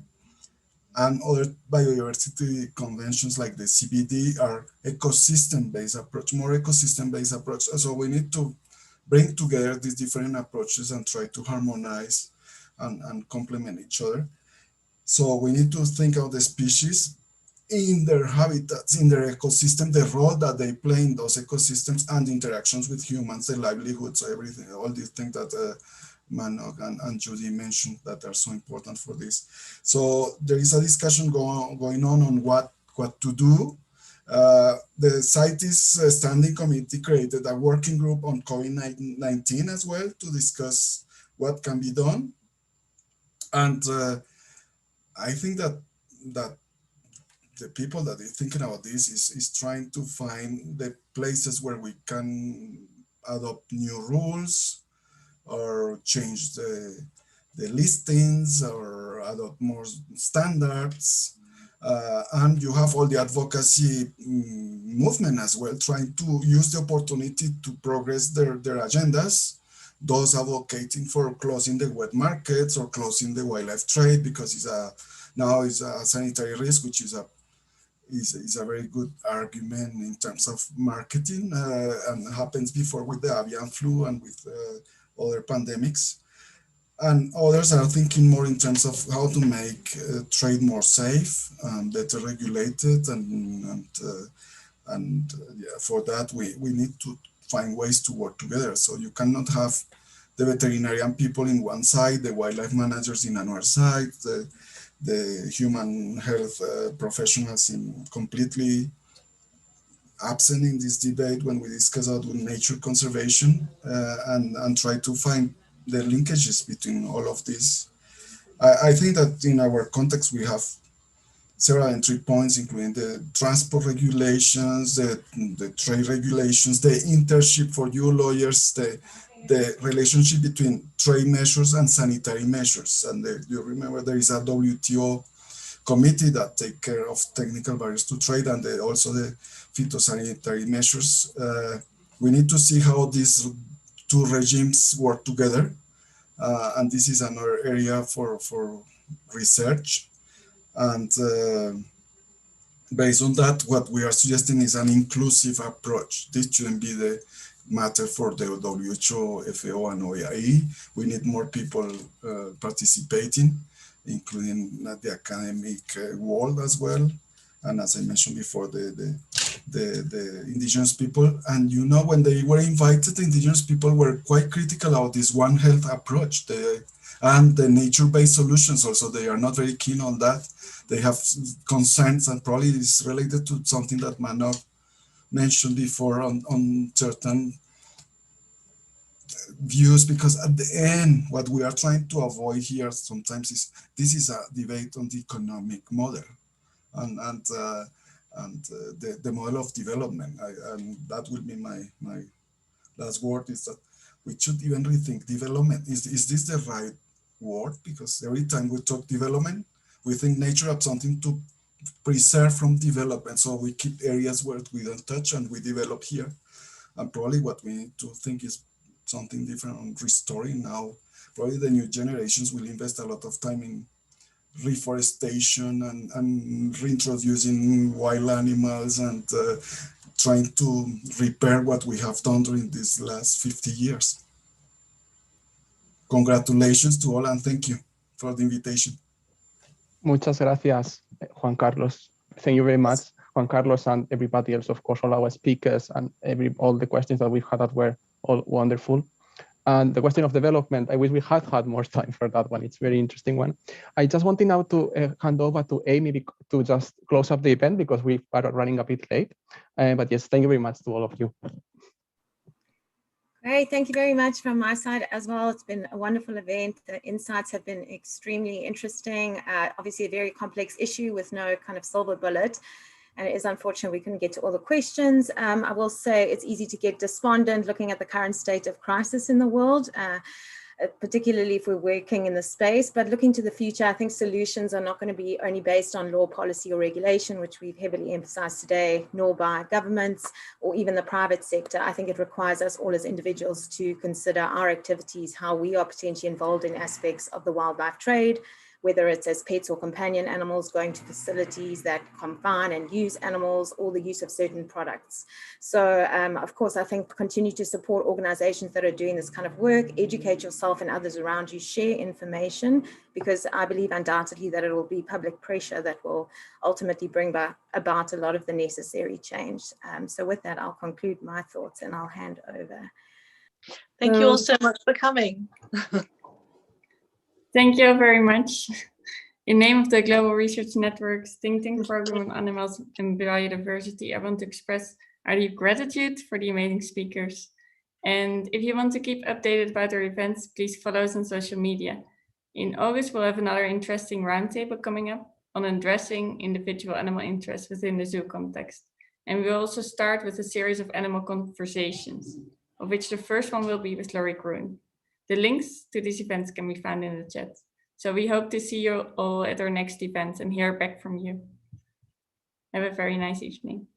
And other biodiversity conventions like the CBD are ecosystem-based approach, more ecosystem-based approach. So we need to bring together these different approaches and try to harmonize and complement each other. So we need to think of the species in their habitats, in their ecosystem, the role that they play in those ecosystems and interactions with humans, their livelihoods, everything, all these things that Manoj and Judy mentioned that are so important for this. So there is a discussion going on what to do. The CITES Standing Committee created a working group on COVID-19 as well to discuss what can be done. And I think that the people that are thinking about this is trying to find the places where we can adopt new rules or change the listings or adopt more standards. And you have all the advocacy movement as well, trying to use the opportunity to progress their agendas. Those advocating for closing the wet markets or closing the wildlife trade because now it's a sanitary risk, which is a very good argument in terms of marketing, and happens before with the avian flu and with other pandemics. And others are thinking more in terms of how to make trade more safe, better regulated, and yeah, for that we need to find ways to work together. So you cannot have the veterinarian people in one side, the wildlife managers in another side, the human health professionals in completely absent in this debate when we discuss about nature conservation, and try to find the linkages between all of this. I think that in our context we have several entry points, including the transport regulations, the trade regulations, the internship for you lawyers, the relationship between trade measures and sanitary measures. And you remember there is a WTO committee that take care of technical barriers to trade, and also the phytosanitary measures. We need to see how these two regimes work together. And this is another area for research. And based on that, what we are suggesting is an inclusive approach. This shouldn't be the matter for the WHO, FAO, and OIE. We need more people participating, including the academic world as well. And as I mentioned before, the indigenous people. And you know, when they were invited, the indigenous people were quite critical of this One Health approach. And the nature-based solutions also, they are not very keen on that. They have concerns, and probably it's related to something that Manoj mentioned before on certain views, because at the end, what we are trying to avoid here sometimes is, this is a debate on the economic model and the model of development. And that will be my last word, is that we should even rethink development. Is this the right word? Because every time we talk development, we think nature has something to preserve from development. So we keep areas where we don't touch and we develop here. And probably what we need to think is something different on restoring now. Probably the new generations will invest a lot of time in reforestation and reintroducing wild animals and trying to repair what we have done during these last 50 years. Congratulations to all, and thank you for the invitation. Muchas gracias, Juan Carlos. Thank you very much, Juan Carlos, and everybody else, of course, all our speakers and all the questions that we've had that were all wonderful. And the question of development, I wish we had more time for that one. It's a very interesting one. I just wanted now to hand over to Amy to just close up the event, because we are running a bit late. But yes, thank you very much to all of you. Great, thank you very much from my side as well. It's been a wonderful event. The insights have been extremely interesting. Obviously a very complex issue with no kind of silver bullet. And it is unfortunate we couldn't get to all the questions. I will say it's easy to get despondent looking at the current state of crisis in the world, particularly if we're working in the space. But looking to the future, I think solutions are not going to be only based on law, policy, or regulation, which we've heavily emphasized today, nor by governments or even the private sector. I think it requires us all as individuals to consider our activities, how we are potentially involved in aspects of the wildlife trade, whether it's as pets or companion animals, going to facilities that confine and use animals, or the use of certain products. So of course, I think continue to support organizations that are doing this kind of work, educate yourself and others around you, share information, because I believe undoubtedly that it will be public pressure that will ultimately bring about a lot of the necessary change. So with that, I'll conclude my thoughts and I'll hand over. Thank you all so much for coming. Thank you very much. In name of the Global Research Network's Think Tank Program on Animals and Biodiversity, I want to express our deep gratitude for the amazing speakers. And if you want to keep updated about our events, please follow us on social media. In August, we'll have another interesting roundtable coming up on addressing individual animal interests within the zoo context. And we'll also start with a series of animal conversations, of which the first one will be with Laurie Groen. The links to these events can be found in the chat. So we hope to see you all at our next event and hear back from you. Have a very nice evening.